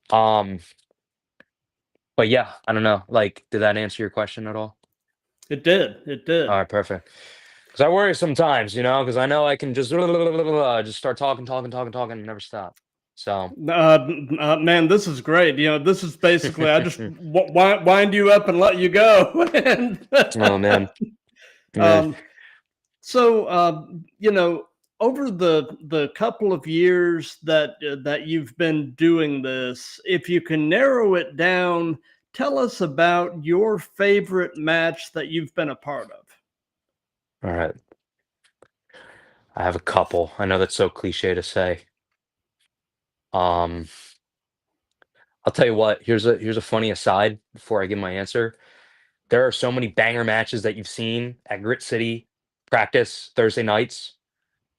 Um, But yeah, I don't know. Like, did that answer your question at all? It did. It All did. right, perfect. Because I worry sometimes, because I know I can just start talking, talking, talking, talking, and never stop. So, Man, this is great. This is basically I just wind you up and let you go. And oh man, yeah. um, so over the couple of years that you've been doing this, if you can narrow it down, tell us about your favorite match that you've been a part of. All right. I have a couple. I know that's so cliche to say. Um, I'll tell you what. Here's a funny aside before I give my answer. There are so many banger matches that you've seen at Grit City practice Thursday nights.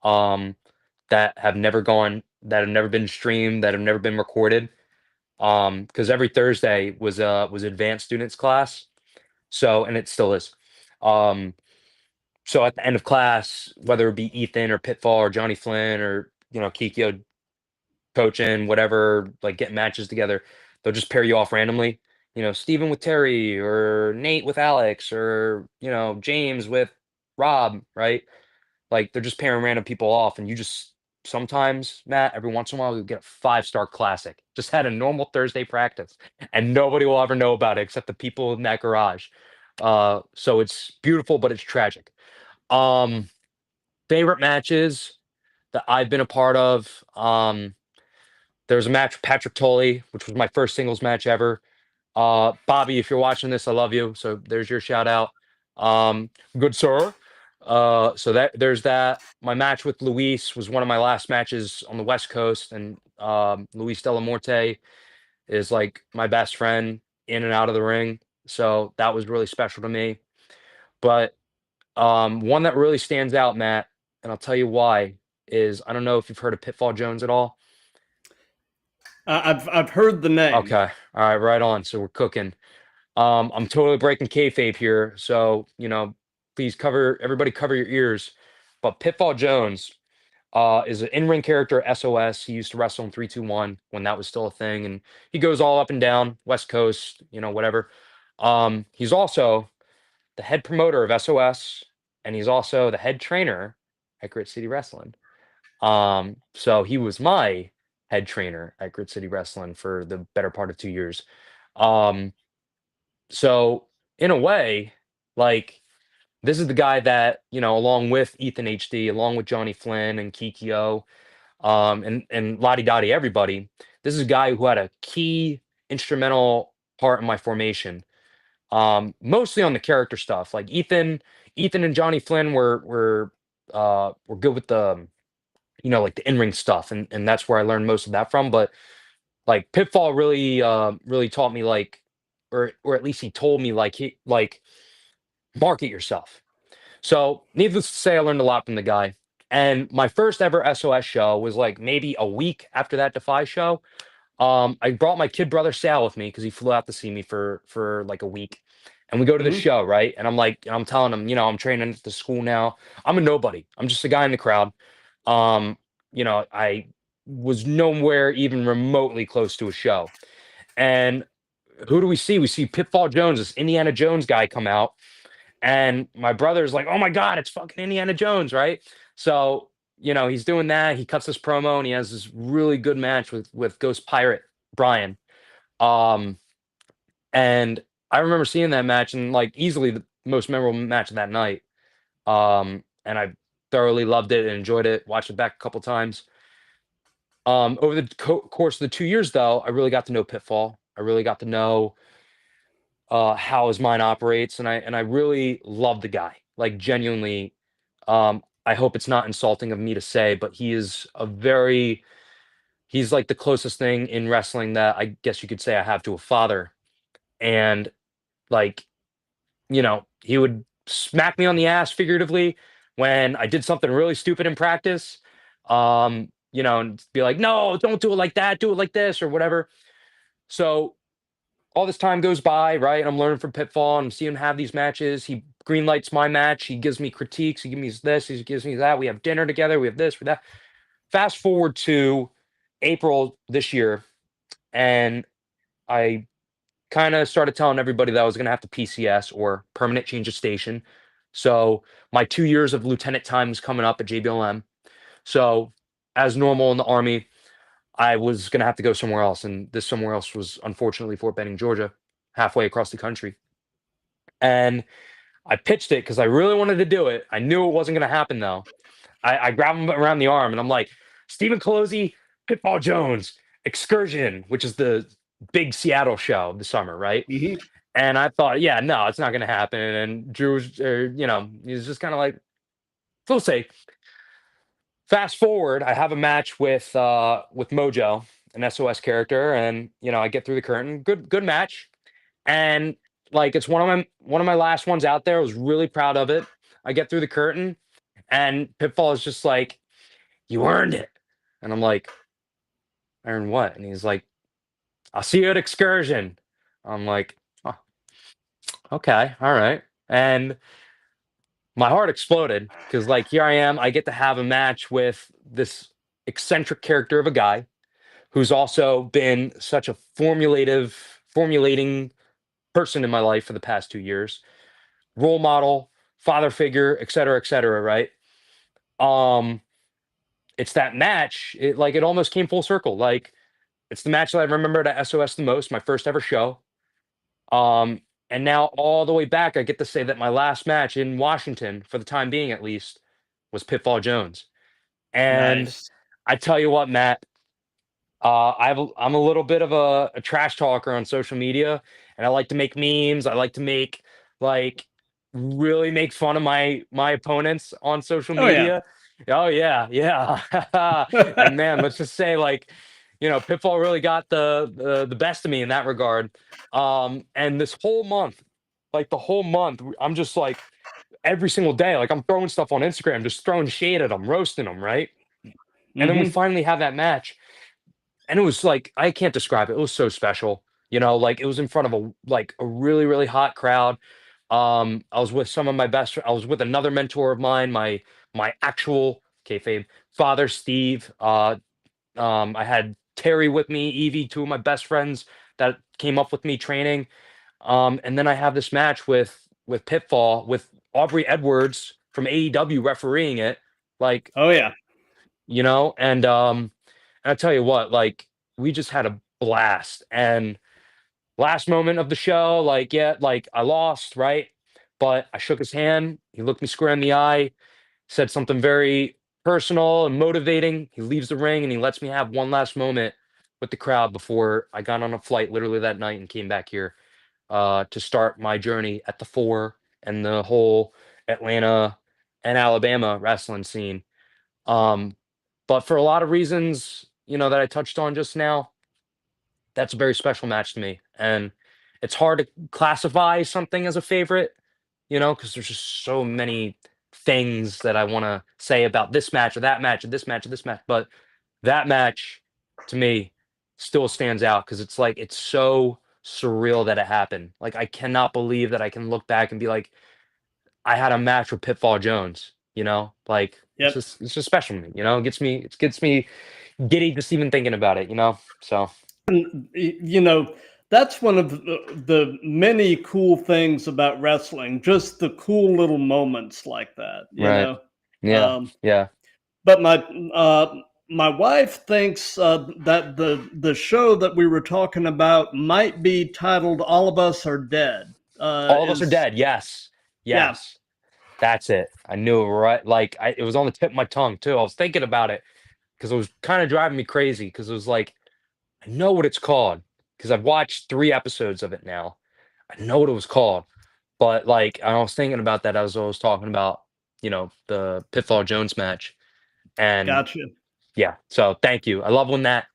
Um, that have never been streamed, that have never been recorded. Because every Thursday was advanced students class. So, and it still is. Um, so at the end of class, whether it be Ethan or Pitfall or Johnny Flynn or Kikyo coaching, whatever, like getting matches together, they'll just pair you off randomly. Steven with Terry or Nate with Alex or James with Rob, right? Like they're just pairing random people off, and you just sometimes, Matt, every once in a while, you get a 5-star classic. Just had a normal Thursday practice, and nobody will ever know about it except the people in that garage. So it's beautiful, but it's tragic. Um, Favorite matches that I've been a part of. There was a match with Patrick Tully, which was my first singles match ever. Bobby, if you're watching this, I love you. So there's your shout out. Good sir. So there's that. My match with Luis was one of my last matches on the West Coast, and Luis Delamorte is like my best friend in and out of the ring. So that was really special to me. But one that really stands out, Matt, and I'll tell you why, is I don't know if you've heard of Pitfall Jones at all. I've heard the name. Okay. All right, right on. So we're cooking. I'm totally breaking kayfabe here, so please everybody cover your ears. But Pitfall Jones is an in-ring character, SOS. He used to wrestle in 3-2-1 when that was still a thing, and he goes all up and down, West Coast, whatever. He's also the head promoter of SOS, and he's also the head trainer at Grit City Wrestling. So he was my head trainer at Grit City Wrestling for the better part of 2 years. Um, so in a way, like this is the guy that, along with Ethan HD, along with Johnny Flynn and Kikyo, and Lottie Dottie, everybody, this is a guy who had a key instrumental part in my formation. Mostly on the character stuff. Like Ethan and Johnny Flynn were good with the like the in-ring stuff, and that's where I learned most of that from. But like Pitfall really taught me, like, or at least he told me, like market yourself. So, needless to say, I learned a lot from the guy. And my first ever SOS show was like maybe a week after that Defy show. I brought my kid brother Sal with me because he flew out to see me for like a week. And we go to the Mhm. show, right? And I'm like, I'm telling him, I'm training at the school now. I'm a nobody. I'm just a guy in the crowd. Um, I was nowhere even remotely close to a show. And who do we see? We see Pitfall Jones, this Indiana Jones guy come out. And my brother's like, oh my God, it's fucking Indiana Jones, right? So, he's doing that. He cuts this promo and he has this really good match with Ghost Pirate Brian. Um, and I remember seeing that match and like easily the most memorable match of that night. And I thoroughly loved it and enjoyed it. Watched it back a couple times. Over the course of the 2 years, though, I really got to know Pitfall. I really got to know how his mind operates, and I really love the guy. Like genuinely, I hope it's not insulting of me to say, but he's like the closest thing in wrestling that I guess you could say I have to a father. And like, he would smack me on the ass figuratively when I did something really stupid in practice. And be like, no, don't do it like that, do it like this or whatever. So all this time goes by, right? I'm learning from Pitfall and I'm seeing him have these matches. He green lights my match. He gives me critiques. He gives me this. He gives me that. We have dinner together. We have this, we that. Fast forward to April this year, and I kind of started telling everybody that I was going to have to PCS or permanent change of station. So my 2 years of lieutenant time was coming up at JBLM. So as normal in the Army, I was going to have to go somewhere else. And this somewhere else was unfortunately Fort Benning, Georgia, halfway across the country. And I pitched it because I really wanted to do it. I knew it wasn't going to happen though. I grabbed him around the arm and I'm like, Steven Calozzi, Pitfall Jones, Excursion, which is the big Seattle show of the summer, right? Mhm. And I thought, yeah, no, it's not going to happen. And Drew was, he's just kind of like, we'll see. Fast forward, I have a match with Mojo, an SOS character, and I get through the curtain. Good match. And like it's one of my last ones out there. I was really proud of it. I get through the curtain and Pitfall is just like, you earned it. And I'm like, earned what? And he's like, I'll see you at Excursion. I'm like, oh, okay, all right. And my heart exploded because like here I am, I get to have a match with this eccentric character of a guy who's also been such a formulating person in my life for the past 2 years, role model, father figure, et cetera, right? Um, it's that match. It almost came full circle. Like it's the match that I remember at SOS the most, my first ever show. Um, and now all the way back, I get to say that my last match in Washington, for the time being at least, was Pitfall Jones. And Nice. I tell you what, Matt, I'm a little bit of a trash talker on social media, and I like to make memes. I like to like really make fun of my opponents on social Oh yeah. media. Oh yeah, yeah. And man, let's just say like, Pitfall really got the best of me in that regard. And this whole month, like the whole month, I'm just like every single day, like I'm throwing stuff on Instagram, just throwing shade at them, roasting them, right? And then we Hmm. finally have that match and it was like I can't describe it. It was so special. Like it was in front of a really really hot crowd. I was with some of my best. I was with another mentor of mine, my actual kayfabe father, Steve. I had Terry with me, Evie, two of my best friends that came up with me training. And then I have this match with Pitfall with Aubrey Edwards from AEW refereeing it. Like Oh yeah. and I tell you what, like we just had a blast. And last moment of the show, like yeah, like I lost, right? But I shook his hand. He looked me square in the eye, said something very personal and motivating. He leaves the ring and he lets me have one last moment with the crowd before I got on a flight literally that night and came back here to start my journey at the four and the whole Atlanta and Alabama wrestling scene. Um, but for a lot of reasons, that I touched on just now, that's a very special match to me. And it's hard to classify something as a favorite because there's just so many things that I want to say about this match or that match or this match or this match. But that match to me still stands out because it's like it's so surreal that it happened. Like I cannot believe that I can look back and be like, I had a match with Pitfall Jones. Like Yep. it's just special to me. It gets me giddy just even thinking about it. So You know, that's one of the many cool things about wrestling, just the cool little moments like that, right, yeah, Um, yeah. but my wife thinks that the show that we were talking about might be titled "All of Us Are Dead." All of us are Is dead. Yes, Yeah, yes. That's it. I knew it right. Like it was on the tip of my tongue too. I was thinking about it because it was kind of driving me crazy because it was like I know what it's called because I've watched 3 episodes of it now. I know what it was called, but like I was thinking about that as I was talking about the Pitfall Jones match, and gotcha. yeah. So thank you. I love when that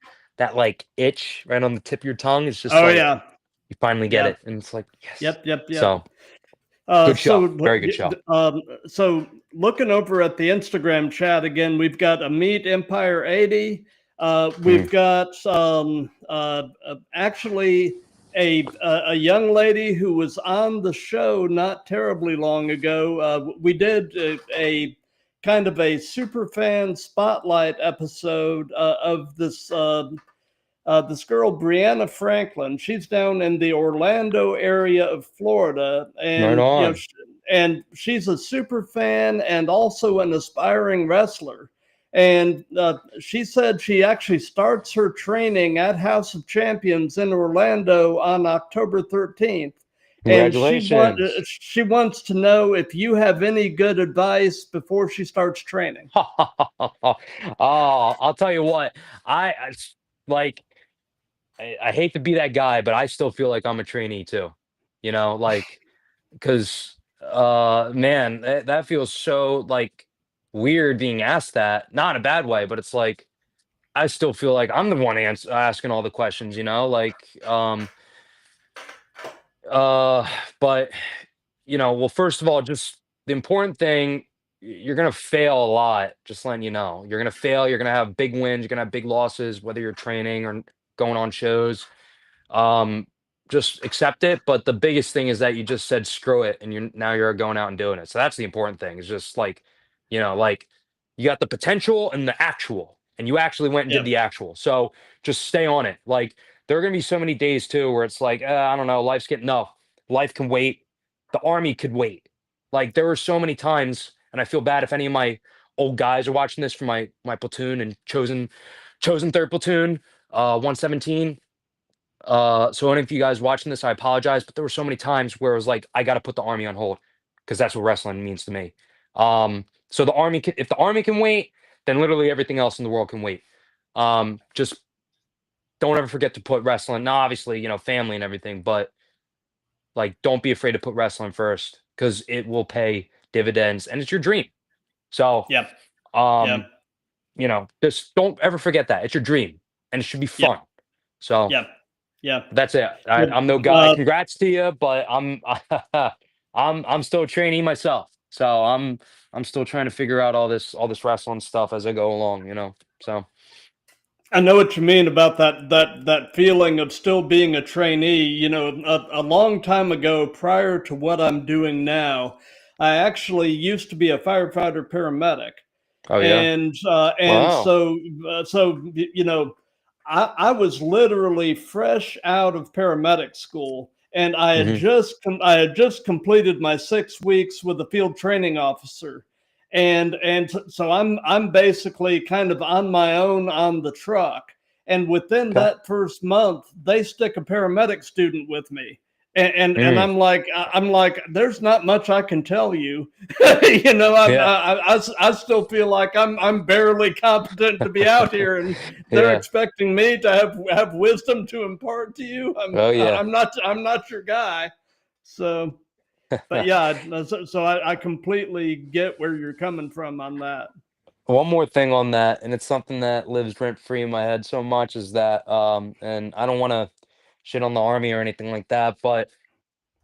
like itch right on the tip of your tongue is just Oh like yeah, you finally get yeah. it, and it's like yes. Yep. So good show. So, Very good show. so looking over at the Instagram chat again, we've got a Meet Empire 80. Mm, We've got actually a young lady who was on the show not terribly long ago. We did a kind of a super fan spotlight episode of this girl Brianna Franklin. She's down in the Orlando area of Florida, right and on. and she's a super fan and also an aspiring wrestler. And she said she actually starts her training at House of Champions in Orlando on October 13th. And Congratulations. she wants to know if you have any good advice before she starts training. Oh, I'll tell you what. Like I hate to be that guy, but I still feel like I'm a trainee too. Like because man, that feels so like weird being asked that. Not in a bad way, but it's like I still feel like I'm the one asking all the questions. Like uh, but well, first of all, just the important thing, you're gonna fail a lot. Just letting you know, you're gonna fail. You're gonna have big wins. You're gonna have big losses, whether you're training or going on shows. Um, just accept it. But the biggest thing is that you just said screw it, and you're going out and doing it. So that's the important thing. It's just like you got the potential and the actual, and you actually went and did Yeah, the actual. So just stay on it. Like there are gonna be so many days too where it's like I don't know, life's getting no, life can wait. The army could wait. Like there were so many times, and I feel bad if any of my old guys are watching this from my platoon and chosen third platoon, 117. So any of you guys watching this, I apologize, but there were so many times where it was like, I got to put the army on hold because that's what wrestling means to me. So if the army can wait, then literally everything else in the world can wait. Just don't ever forget to put wrestling. Now, obviously, family and everything, but like, don't be afraid to put wrestling first because it will pay dividends and it's your dream. So, yeah, yeah, um, just don't ever forget that it's your dream and it should be yeah, fun. So. yeah, yeah. That's it. Well, I'm no guy. Congrats to you, but I'm still a trainee myself. So I'm still trying to figure out all this wrestling stuff as I go along. So I know what you mean about that feeling of still being a trainee. A long time ago, prior to what I'm doing now, I actually used to be a firefighter paramedic, oh yeah, and wow. I was literally fresh out of paramedic school, and Hmm. I had just completed my 6 weeks with a field training officer, so I'm basically kind of on my own on the truck. And within Okay. that first month, they stick a paramedic student with me, and Mm, I'm like, there's not much I can tell you. yeah. I still feel like I'm barely competent to be out here, and they're Yeah. expecting me to have wisdom to impart to you. Oh yeah. I'm not your guy. So, but yeah, so I completely get where you're coming from on that. One more thing on that, and it's something that lives rent free in my head so much is that, and I don't want to shit on the army or anything like that, but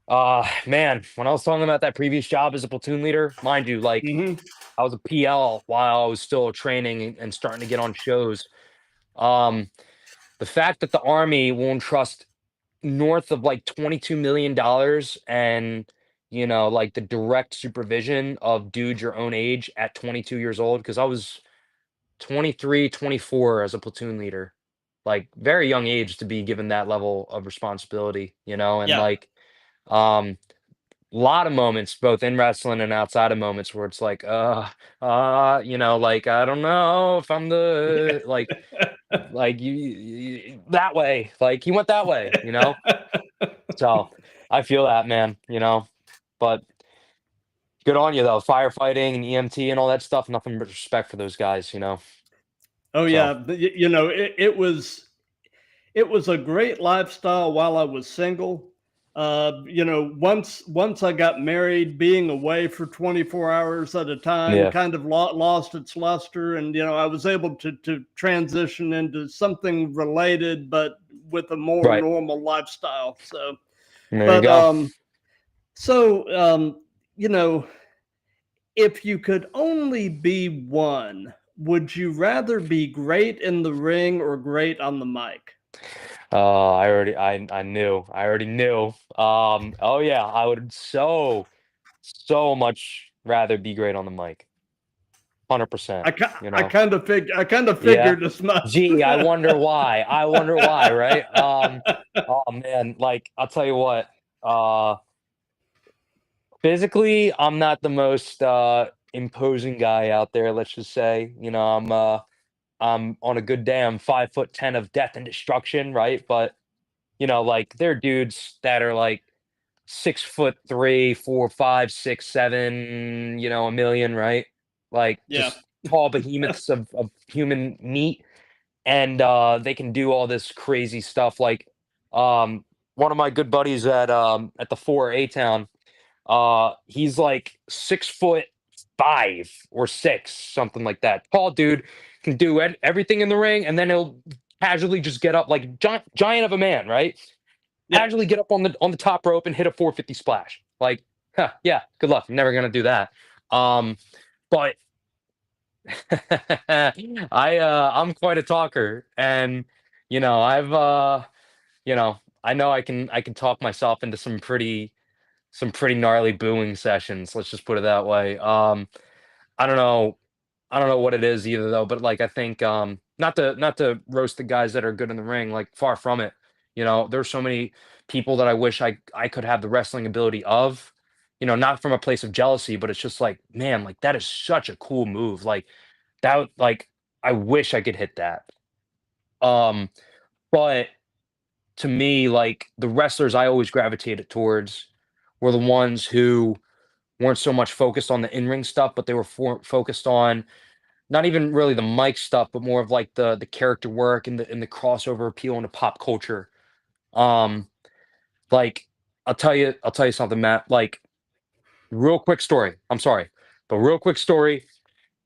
Man, when I was talking about that previous job as a platoon leader, mind you, like Hmm. I was a PL while I was still training and starting to get on shows. Um, the fact that the Army won't trust north of like $22 million and like the direct supervision of dudes your own age at 22 years old, because I was 23, 24 as a platoon leader, like very young age to be given that level of responsibility, and Yeah. like um lot of moments both in wrestling and outside of moments where it's like like I don't know if I'm the like that way, like he went that way, so I feel that, man, but good on you though, firefighting and EMT and all that stuff, nothing but respect for those guys, Oh so yeah, it was a great lifestyle while I was single. Once I got married, being away for 24 hours at a time yeah, kind of lost its luster, and I was able to transition into something related, but with a more right, normal lifestyle. So, there you but go. so you know, if you could only be one, would you rather be great in the ring or great on the mic? I already knew. Oh yeah, I would so much rather be great on the mic. 100%, I kind of Yeah. figured as much. Gee, I wonder why. I wonder why, right? Oh man, like I'll tell you what, uh physically, I'm not the most imposing guy out there, let's just say. I'm on a good day, I'm 5'10" of death and destruction, right? But like there are dudes that are like 6'3", 4, 5, 6, 7, a million, right? Like Yeah. just tall behemoths of human meat, and they can do all this crazy stuff. Like um, one of my good buddies at the four A Town, he's like 6'5" or 6, something like that. Tall dude, can do everything in the ring, and then he'll casually just get up like giant of a man, right? Yeah. Casually get up on the top rope and hit a 450 splash. Like, huh, yeah, good luck. I'm never gonna do that. But I'm quite a talker, and I've I know I can talk myself into some pretty gnarly booing sessions. Let's just put it that way. I don't know. I don't know what it is either though, but like I think not to roast the guys that are good in the ring, like far from it. There's so many people that I wish I could have the wrestling ability of, not from a place of jealousy, but it's just like, man, like that is such a cool move. Like I wish I could hit that. Um, but to me, like the wrestlers I always gravitated towards were the ones who weren't so much focused on the in-ring stuff, but they were focused on not even really the mic stuff, but more of like the character work and the crossover appeal into pop culture. Um, like I'll tell you something, Matt. Like real quick story. I'm sorry, but real quick story.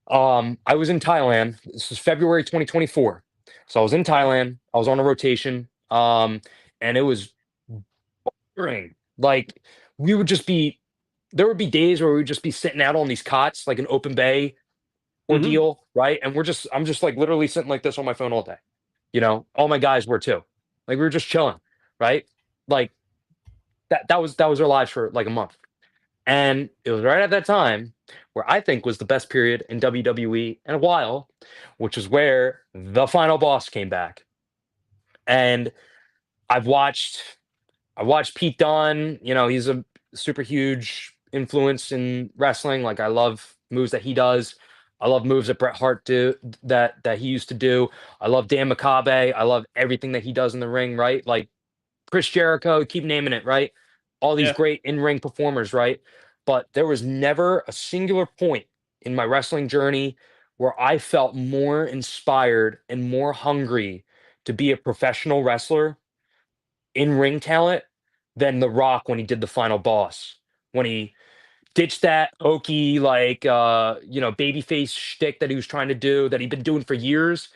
I was in Thailand. This is February 2024. So I was in Yeah. Thailand. I was on a rotation. And it was boring. Like we would just be there would be days where we would just be sitting out on these cots, like an open bay Hmm. ordeal, right? And I'm just like literally sitting like this on my phone all day. All my guys were too. Like we were just chilling, right? Like that was our lives for like a month. And it was right at that time where I think was the best period in WWE in a while, which is where the final boss came back. And I've watched I watched Pete Dunne. He's a super huge influence in wrestling. Like I love moves that he does. I love moves that Bret Hart do that he used to do. I love Dan McCabe. I love everything that he does in the ring, right? Like Chris Jericho, keep naming it, right? All these Yeah. great in-ring performers, right? But there was never a singular point in my wrestling journey where I felt more inspired and more hungry to be a professional wrestler in ring talent than The Rock when he did the final boss. When he ditched that okey, like babyface shtick that he was trying to do, that he'd been doing for years,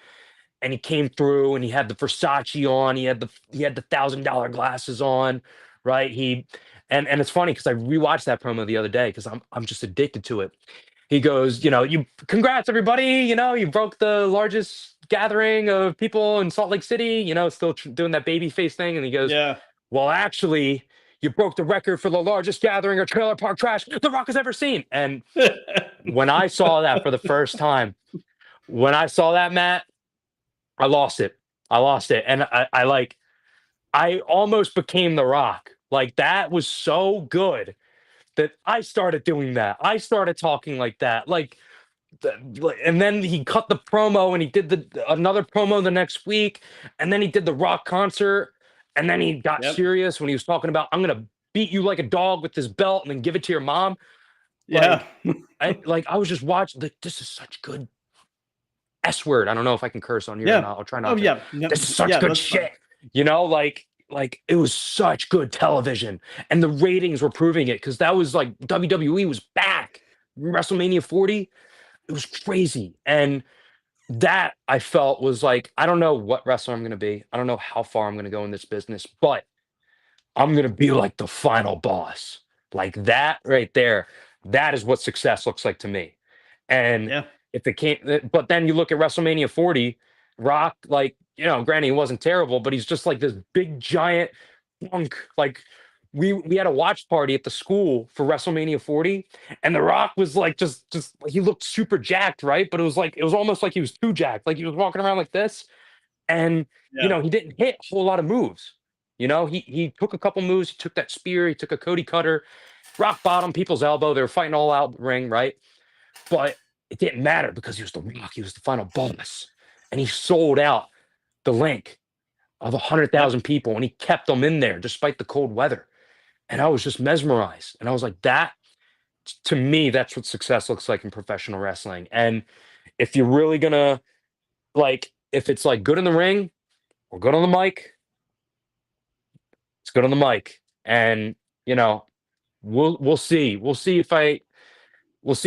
and he came through and he had the Versace on, he had the $1,000 glasses on, right? And it's funny because I rewatched that promo the other day because I'm just addicted to it. He goes, you congrats everybody, you broke the largest gathering of people in Salt Lake City, still doing that baby face thing. And he goes, Yeah. well, actually, you broke the record for the largest gathering of trailer park trash The Rock has ever seen. And when I saw that for the first time, when I saw that, Matt, I lost it. I lost it. And I almost became The Rock. Like that was so good that I started doing that. I started talking like that. And then he cut the promo and he did another promo the next week. And then he did the Rock concert. And then he got Yep. serious when he was talking about, I'm going to beat you like a dog with this belt and then give it to your mom. Yeah. I was just watching, this is such good S word. I don't know if I can curse on here Yeah. or not. I'll try not Oh, to. yeah. No, This is such yeah, good that's fine. shit. Like it was such good television. And the ratings were proving it because that was like WWE was back. WrestleMania 40. It was crazy. And that I felt was like, I don't know what wrestler I'm going to be. I don't know how far I'm going to go in this business, but I'm going to be like the final boss. Like that right there. That is what success looks like to me. And Yeah. if it can't, but then you look at WrestleMania 40, Rock, granted, he wasn't terrible, but he's just like this big giant punk. Like we had a watch party at the school for WrestleMania 40, and The Rock was like just he looked super jacked, right? But it was almost like he was too jacked. Like he was walking around like this, and Yeah. he didn't hit a whole lot of moves. He took a couple moves. He took that spear. He took a Cody Cutter, rock bottom, people's elbow. They were fighting all out the ring, right? But it didn't matter because he was the Rock. He was the final boss, and he sold out the link of Yep. 100,000 people, and he kept them in there despite the cold weather. And I was just mesmerized, and I was like, that to me, that's what success looks like in professional wrestling. And if you're really gonna if it's like good in the ring or good on the mic, it's good on the mic. And we'll see. We'll see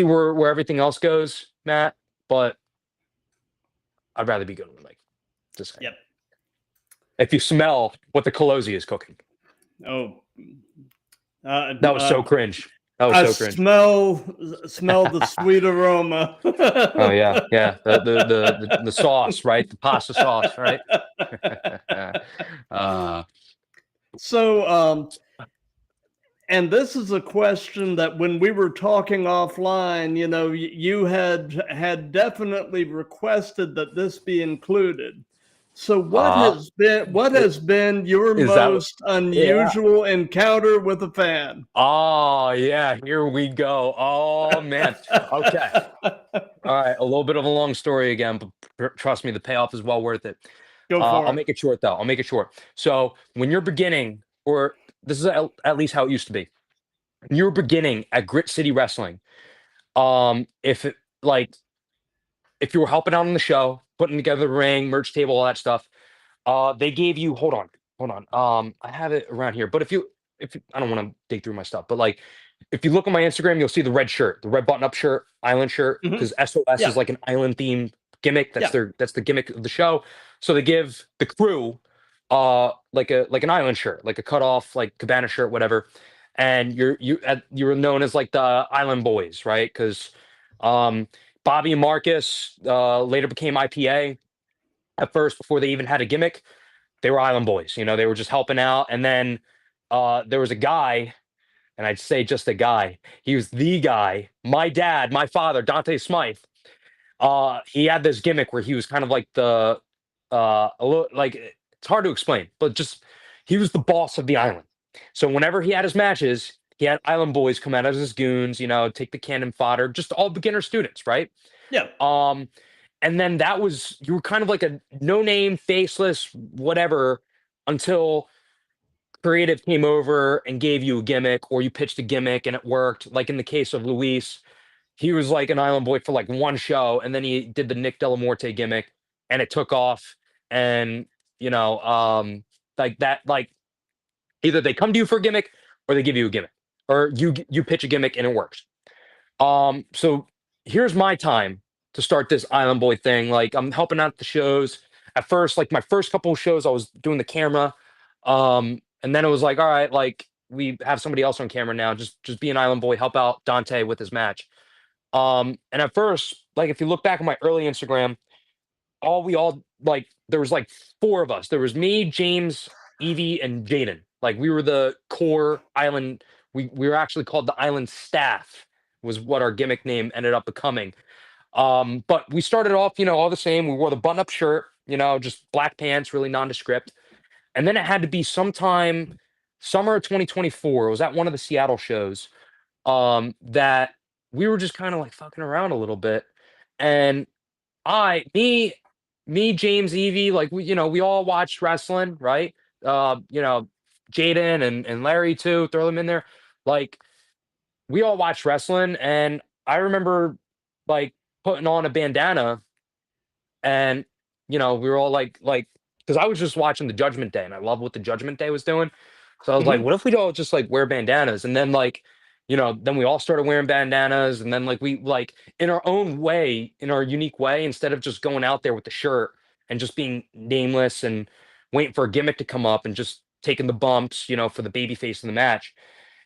where everything else goes, Matt. But I'd rather be good on the mic. Just saying. Yep. If you smell what the Calozzi is cooking. Oh. That was so cringe. That was I so cringe. smell the sweet aroma. Oh yeah. The sauce, right? The pasta sauce, right? So, and this is a question that when we were talking offline, you had definitely requested that this be included. So what has been your most unusual encounter with a fan? Oh yeah, here we go. Oh man. Okay. All right, a little bit of a long story again, but trust me, the payoff is well worth it. Go for I'll it. make it short though. I'll make it short. So when you're beginning, or this is at least how it used to be, when you were beginning at Grit City Wrestling, if if you were helping out on the show, putting together the ring, merch table, all that stuff, they gave you hold on. I have it around here, but if I don't want to dig through my stuff, but if you look on my Instagram, you'll see the red shirt, the red button-up shirt, island shirt, because SOS is like an island themed gimmick. That's the gimmick of the show. So they give the crew like an island shirt, like a cut off, like cabana shirt, whatever. And you're known as like the Island Boys, right? Because Bobby and Marcus later became IPA. At first, before they even had a gimmick, they were Island Boys. They were just helping out. And then there was a guy, and I'd say just a guy. He was the guy. My dad, my father, Dante Smythe. He had this gimmick where he was kind of like a little, it's hard to explain, but just he was the boss of the island. So whenever he had his matches, he had Island Boys come out as his goons, take the cannon fodder, just all beginner students, right? Yeah. And then you were kind of like a no-name, faceless, whatever, until creative came over and gave you a gimmick, or you pitched a gimmick and it worked. Like in the case of Luis, he was like an Island Boy for like one show, and then he did the Nick Delamorte gimmick, and it took off. And like that, either they come to you for a gimmick or they give you a gimmick, or you pitch a gimmick and it works. So here's my time to start this Island Boy thing. Like I'm helping out the shows. At first, like my first couple of shows, I was doing the camera. And then it was like, all right, we have somebody else on camera now. Just be an island boy, help out Dante with his match. And at first, like if you look back at my early Instagram, we all like there was like four of us. There was me, James, Evie, and Jaden. Like we were the core island. We were actually called the island staff, was what our gimmick name ended up becoming. But we started off, all the same. We wore the button-up shirt, just black pants, really nondescript. And then it had to be sometime summer of 2024. It was at one of the Seattle shows, that we were just kind of like fucking around a little bit. And I, me, James, Evie, like we all watched wrestling, right? Jaden and Larry too, throw them in there. Like we all watched wrestling, and I remember like putting on a bandana, and we were all like because I was just watching the Judgment Day, and I love what the Judgment Day was doing. So I was like, Mhm. what if we all just like wear bandanas? And then like, then we all started wearing bandanas, and then like we like in our own way, in our unique way, instead of just going out there with the shirt and just being nameless and waiting for a gimmick to come up and just taking the bumps, for the baby face in the match.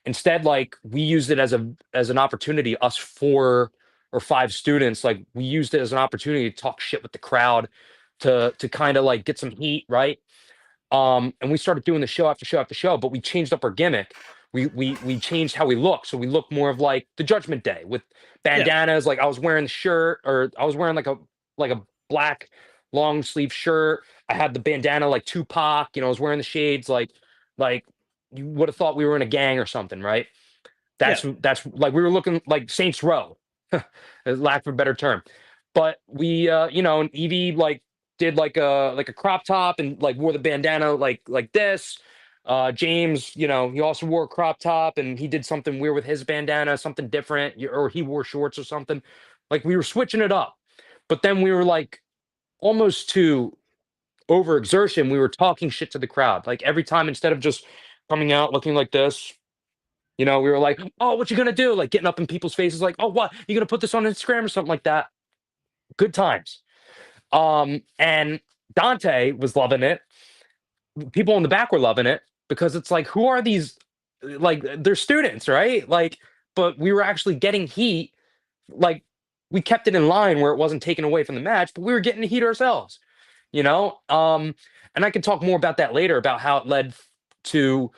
Instead, like we used it as an opportunity, us 4 or 5 students, like we used it as an opportunity to talk shit with the crowd, to kind of like get some heat, right? And we started doing the show after show after show, but we changed up our gimmick. We changed how we look, so we look more of like the Judgment Day with Yeah. bandanas. Like I was wearing the shirt, or I was wearing like a black long sleeve shirt. I had the bandana like Tupac. I was wearing the shades like you would have thought we were in a gang or something, right? Yeah. That's like we were looking like Saints Row, lack of a better term. But we, and Evie like did like a crop top and like wore the bandana like this. James, he also wore a crop top and he did something weird with his bandana, something different, or he wore shorts or something. Like we were switching it up, but then we were like almost to overexertion. We were talking shit to the crowd, like every time instead of just coming out looking like this. We were like, "Oh, what you gonna do?" Like getting up in people's faces, like, "Oh, what? You gonna put this on Instagram or something like that?" Good times. And Dante was loving it. People in the back were loving it because it's like, who are these? Like, they're students, right? Like, but we were actually getting heat. Like, we kept it in line where it wasn't taken away from the match, but we were getting the heat ourselves. You know. And I can talk more about that later about how it led to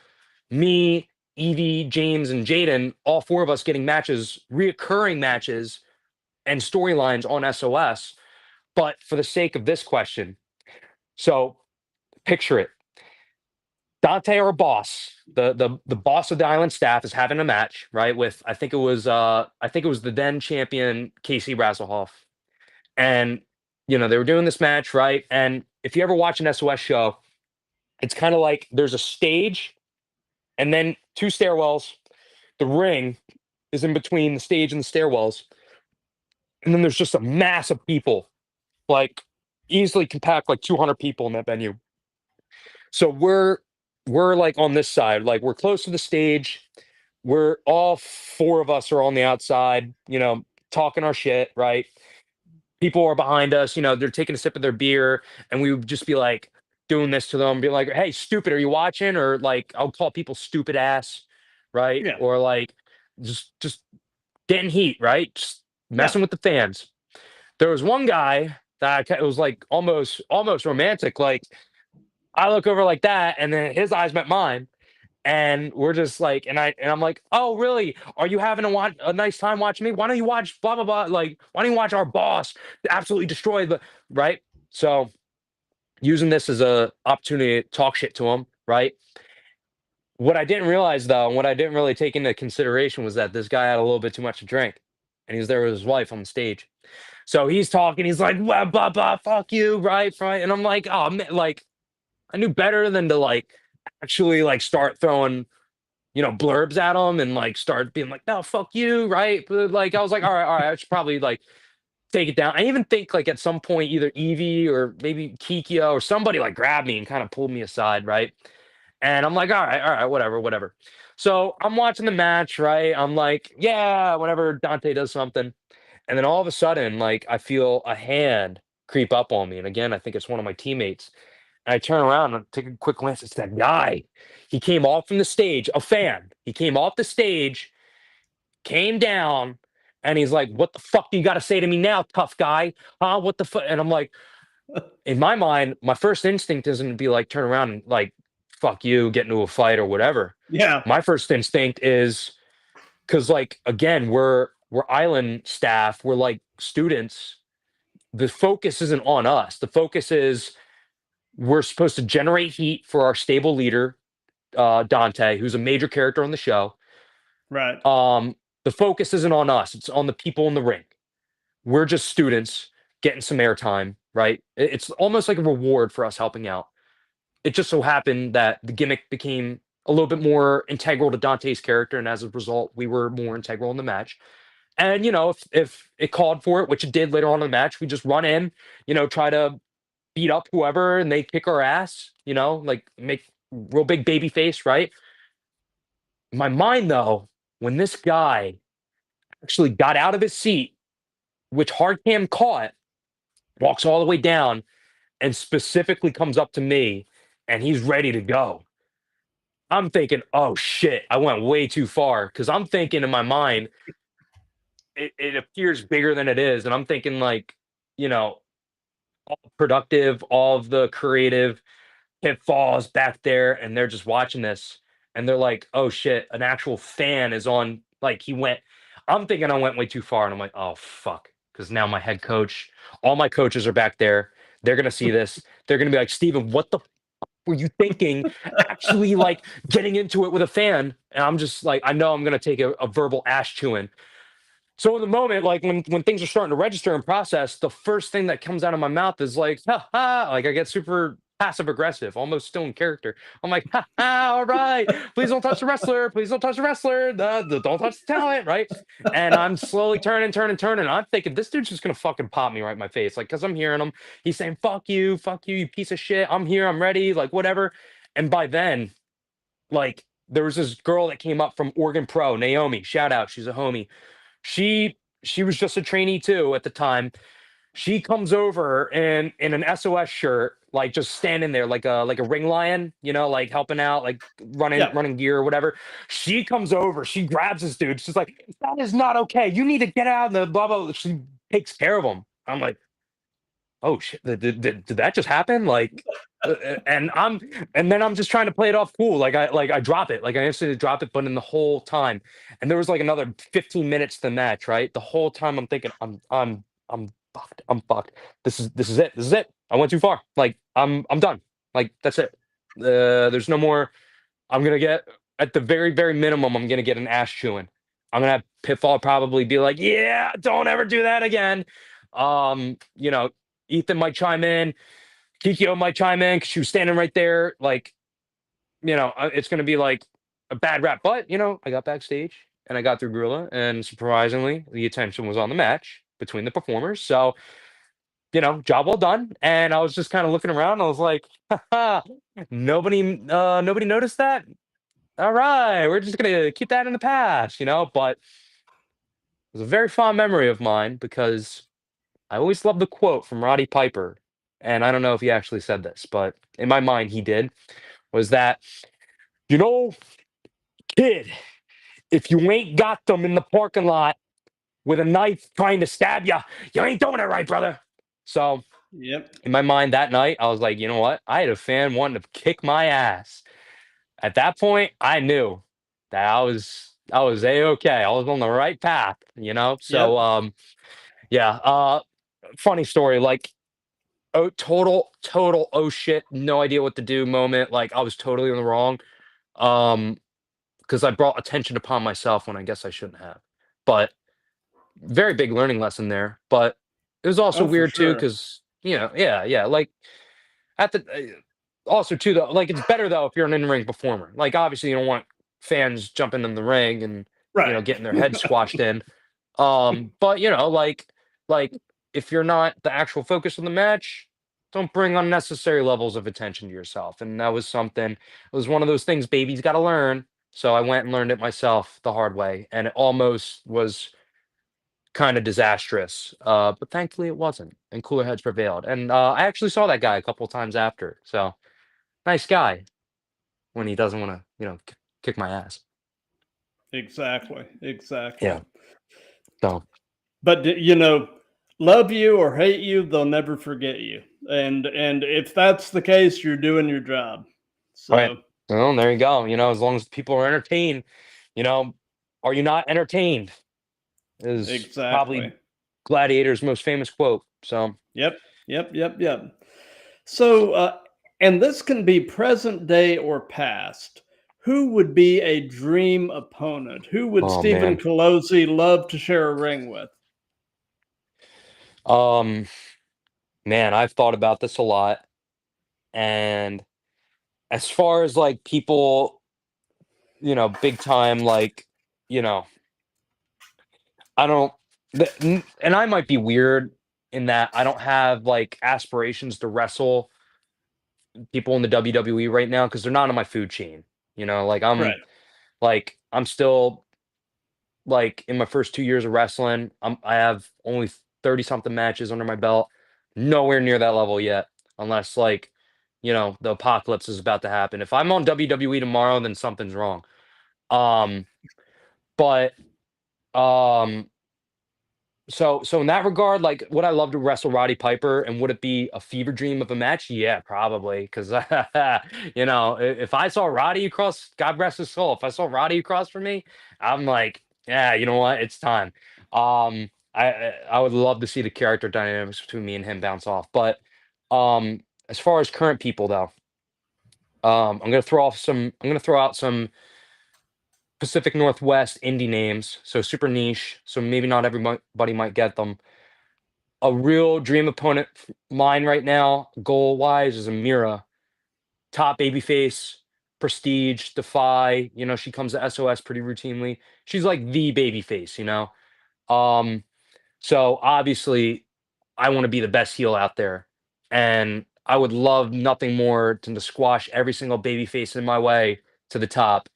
me, Evie, James, and Jaden, all 4 of us getting matches, reoccurring matches, and storylines on SOS. But for the sake of this question, so picture it. Dante, our boss, the boss of the island staff, is having a match, right? With I think it was the then champion Casey Rasselhoff. And they were doing this match, right? And if you ever watch an SOS show, it's kind of like there's a stage and then 2 stairwells. The ring is in between the stage and the stairwells. And then there's just a mass of people, like easily can pack like 200 people in that venue. So we're like on this side, like we're close to the stage. We're all 4 of us are on the outside, talking our shit, right? People are behind us, they're taking a sip of their beer, and we would just be like doing this to them, be like, "Hey, stupid, are you watching?" Or like I'll call people stupid ass, right? Yeah. Or like just getting heat, right? Just Yeah. messing with the fans. There was one guy that it was like almost romantic. Like I look over like that, and then his eyes met mine, and we're just like, and I'm like, "Oh, really? Are you having a nice time watching me? Why don't you watch blah blah blah? Like, why don't you watch our boss absolutely destroy the right?" So using this as a opportunity to talk shit to him, right? What I didn't realize though, and what I didn't really take into consideration was that this guy had a little bit too much to drink, and he was there with his wife on the stage. So he's talking, he's like, "Blah blah blah, fuck you, right, right," and I'm like, "Oh man, like I knew better than to like actually like start throwing blurbs at him and like start being like, no, fuck you, right?" But like I was like, all right, I should probably like take it down. I even think like at some point either Evie or maybe Kikia or somebody like grabbed me and kind of pulled me aside, right? And I'm like, all right, whatever, whatever. So I'm watching the match, right? I'm like, yeah, whenever Dante does something. And then all of a sudden, like I feel a hand creep up on me. And again, I think it's one of my teammates. And I turn around and take a quick glance. It's that guy. He came off from the stage, a fan. He came off the stage, came down, and he's like, "What the fuck do you got to say to me now, tough guy? Huh? What the fuck?" And I'm like, in my mind, my first instinct isn't to be like, turn around and like, fuck you, get into a fight or whatever. Yeah. My first instinct is because, like, again, we're island staff, we're like students. The focus isn't on us. The focus is we're supposed to generate heat for our stable leader, Dante, who's a major character on the show. Right. The focus isn't on us; it's on the people in the ring. We're just students getting some airtime, right? It's almost like a reward for us helping out. It just so happened that the gimmick became a little bit more integral to Dante's character, and as a result, we were more integral in the match. And if it called for it, which it did later on in the match, we just run in, try to beat up whoever, and they kick our ass, like make real big baby face, right? In my mind, though, when this guy actually got out of his seat, which Hardcam caught, walks all the way down, and specifically comes up to me, and he's ready to go. I'm thinking, oh shit, I went way too far because I'm thinking in my mind, it appears bigger than it is, and I'm thinking like, you know, all productive, all of the creative pitfalls back there, and they're just watching this, and they're like, oh shit, an actual fan is on. Like he went. I'm thinking I went way too far, and I'm like, oh fuck, because now my head coach, all my coaches are back there. They're gonna see this. They're gonna be like, Steven, what the were you thinking actually like getting into it with a fan? And I'm just like, I know I'm gonna take a verbal ash chewing. So in the moment, like when things are starting to register and process, the first thing that comes out of my mouth is like, ha ha, like I get super passive aggressive, almost still in character. I'm like, ha ha, all right, please don't touch the wrestler, please don't touch the wrestler, don't touch the talent, right? And I'm slowly turning. I'm thinking this dude's just gonna fucking pop me right in my face, like, cause I'm hearing him. He's saying, fuck you, you piece of shit. I'm here, I'm ready, like whatever. And by then, like there was this girl that came up from Oregon Pro, Naomi, shout out, she's a homie. She was just a trainee too at the time. She comes over in an SOS shirt, like just standing there like a ring lion, like helping out, like running Yeah. running gear or whatever. She comes over, she grabs this dude. She's like, "That is not okay. You need to get out of the blah blah." She takes care of him. I'm like, oh shit, did that just happen? Like, and then I'm just trying to play it off cool. Like I drop it, like I instantly drop it, but in the whole time, and there was like another 15 minutes to the match, right? The whole time I'm thinking, I'm fucked. I'm fucked. This is it. This is it. I went too far. Like I'm done. Like that's it. There's no more. I'm gonna get at the very very minimum. I'm gonna get an ass chewing. I'm gonna have Pitfall probably be like, yeah, don't ever do that again. Um, you know, Ethan might chime in, Kikyo might chime in because she was standing right there. Like, it's going to be like a bad rap. But, I got backstage and I got through Gorilla. And surprisingly, the attention was on the match between the performers. So, job well done. And I was just kind of looking around. I was like, haha, nobody noticed that. All right, we're just going to keep that in the past, But it was a very fond memory of mine because I always love the quote from Roddy Piper, and I don't know if he actually said this, but in my mind he did, was that, you know, kid, if you ain't got them in the parking lot with a knife trying to stab you, you ain't doing it right, brother. So Yep. in my mind that night, I was like, you know what? I had a fan wanting to kick my ass. At that point, I knew that I was a-okay. I was on the right path, Yep. So yeah, funny story, like oh, total oh shit, no idea what to do moment. Like I was totally in the wrong. Um, because I brought attention upon myself when I guess I shouldn't have. But very big learning lesson there. But it was also Oh, for weird too, sure. because yeah. Like at the also too though, like it's better though if you're an in-ring performer. Like obviously you don't want fans jumping in the ring and Right. getting their head squashed in. But like if you're not the actual focus of the match, don't bring unnecessary levels of attention to yourself. And that was something. It was one of those things baby's got to learn. So I went and learned it myself the hard way, and it almost was kind of disastrous. But thankfully it wasn't, and cooler heads prevailed. And I actually saw that guy a couple times after. So nice guy when he doesn't want to, kick my ass. Exactly. Yeah. So But love you or hate you, they'll never forget you. And if that's the case, you're doing your job. So all right. Well, there you go. As long as people are entertained, are you not entertained? Is exactly. probably Gladiator's most famous quote. So Yep. So and this can be present day or past. Who would be a dream opponent? Who would oh Steven man. Calozzi love to share a ring with? Man, I've thought about this a lot. And as far as like people, big time, like, you know, I don't, and I might be weird in that I don't have like aspirations to wrestle people in the WWE right now because they're not on my food chain. Like Right. I'm still like in my first 2 years of wrestling. I have only 30 something matches under my belt. Nowhere near that level yet, unless like, the apocalypse is about to happen. If I'm on WWE tomorrow, then something's wrong. Um, but um, so in that regard, like, would I love to wrestle Roddy Piper, and would it be a fever dream of a match? Yeah, probably, because if I saw Roddy across, God rest his soul, if I saw Roddy across from me, I'm like, yeah, you know what, it's time. I would love to see the character dynamics between me and him bounce off. But as far as current people though, I'm gonna throw out some Pacific Northwest indie names, so super niche, so maybe not everybody might get them. A real dream opponent mine right now, goal wise, is Amira. Top babyface, prestige, defy. She comes to SOS pretty routinely. She's like the babyface. Um, so obviously, I want to be the best heel out there, and I would love nothing more than to squash every single babyface in my way to the top.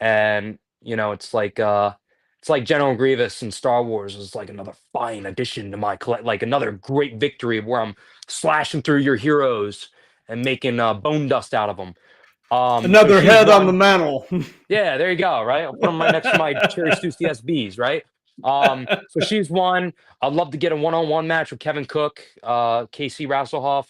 And it's like General Grievous in Star Wars is like another fine addition to my like another great victory where I'm slashing through your heroes and making bone dust out of them. So Another she's head on the one. mantle. Yeah, there you go. Right, I'll put them right next to my Cherry Stew CSBs. Right. So she's one. I'd love to get a one-on-one match with Kevin Cook, KC Rasselhoff.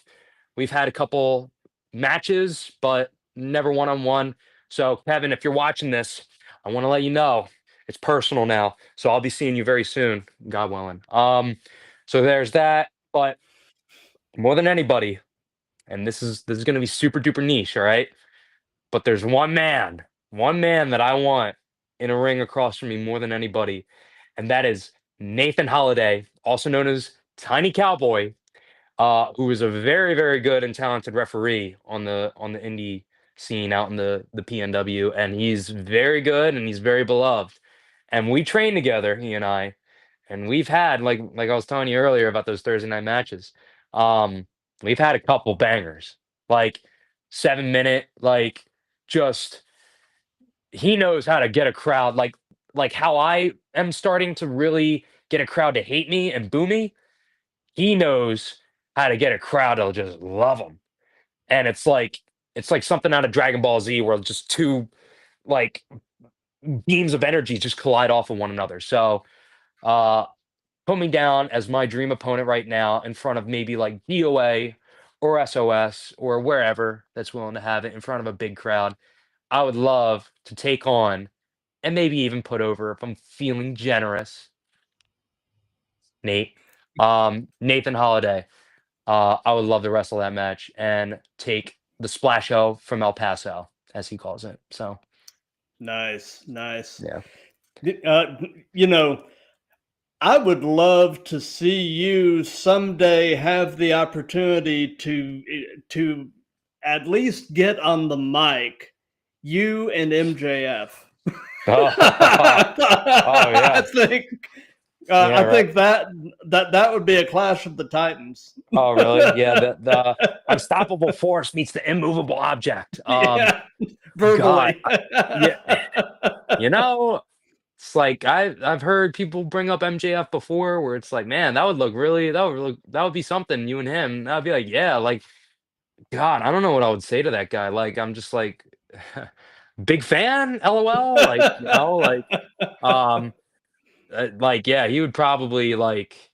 We've had a couple matches, but never one-on-one. So Kevin, if you're watching this, I want to let you know it's personal now. So I'll be seeing you very soon, God willing. So there's that. But more than anybody, and this is going to be super duper niche. All right. But there's one man that I want in a ring across from me more than anybody, and that is Nathan Holiday, also known as Tiny Cowboy, who is a very, very good and talented referee on the indie scene out in the PNW, and he's very good and he's very beloved. And we train together, he and we've had like I was telling you earlier about those Thursday night matches. Um, we've had a couple bangers, like 7 minute, like just he knows how to get a crowd like how I am starting to really get a crowd to hate me and boo me. He knows how to get a crowd to just love him. And it's like something out of Dragon Ball Z where just two like beams of energy just collide off of one another. So uh put me down as my dream opponent right now in front of maybe like DOA or SOS or wherever that's willing to have it in front of a big crowd. I would love to take on and maybe even put over if I'm feeling generous, Nate. Nathan Holiday. I would love to wrestle that match and take the Splash O from El Paso, as he calls it. So Nice. yeah. Uh, you know, I would love to see you someday have the opportunity to at least get on the mic, you and MJF. Oh, oh I yeah. think Yeah, I right. think that would be a clash of the titans. Oh, really? Yeah, the unstoppable force meets the immovable object. Yeah, God, verbally. yeah, you know, It's like I've heard people bring up MJF before, where it's like, man, that would be something. You and him, I'd be like, yeah, like God, I don't know what I would say to that guy. Like, I'm just like, big fan, LOL. Like, um, like, yeah, he would probably like,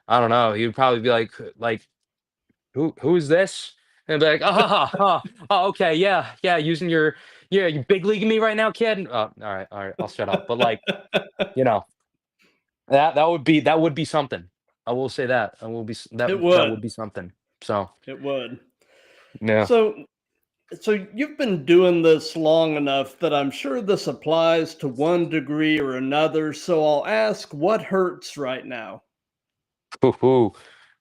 I don't know, he would probably be like, who's this? And be like, okay, yeah, yeah, yeah, you big leaguing me right now, kid. All right, I'll shut up. But like, you know, that would be something. I will say that. I will be It that would would. be something. So It would. yeah. So, so you've been doing this long enough that I'm sure this applies to one degree or another. So I'll ask, what hurts right now? Hoo-hoo.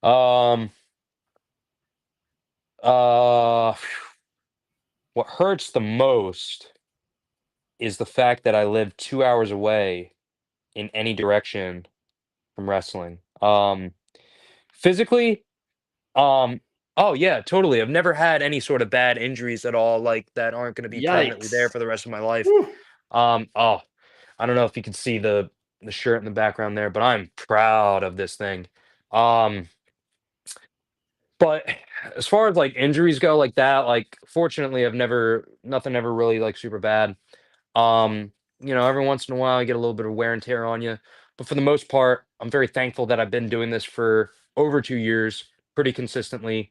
Um, uh, what hurts the most is the fact that I live 2 hours away in any direction from wrestling. Physically, um, oh yeah, totally. I've never had any sort of bad injuries at all, like that aren't going to be permanently there Yikes. for the rest of my life. Whew. Oh, I don't know if you can see the shirt in the background there, but I'm proud of this thing. Um, But as far as, like, injuries go like that, like, fortunately, I've never nothing ever really, like, super bad. Um, every once in a while, you get a little bit of wear and tear on you, but for the most part, I'm very thankful that I've been doing this for over 2 years pretty consistently,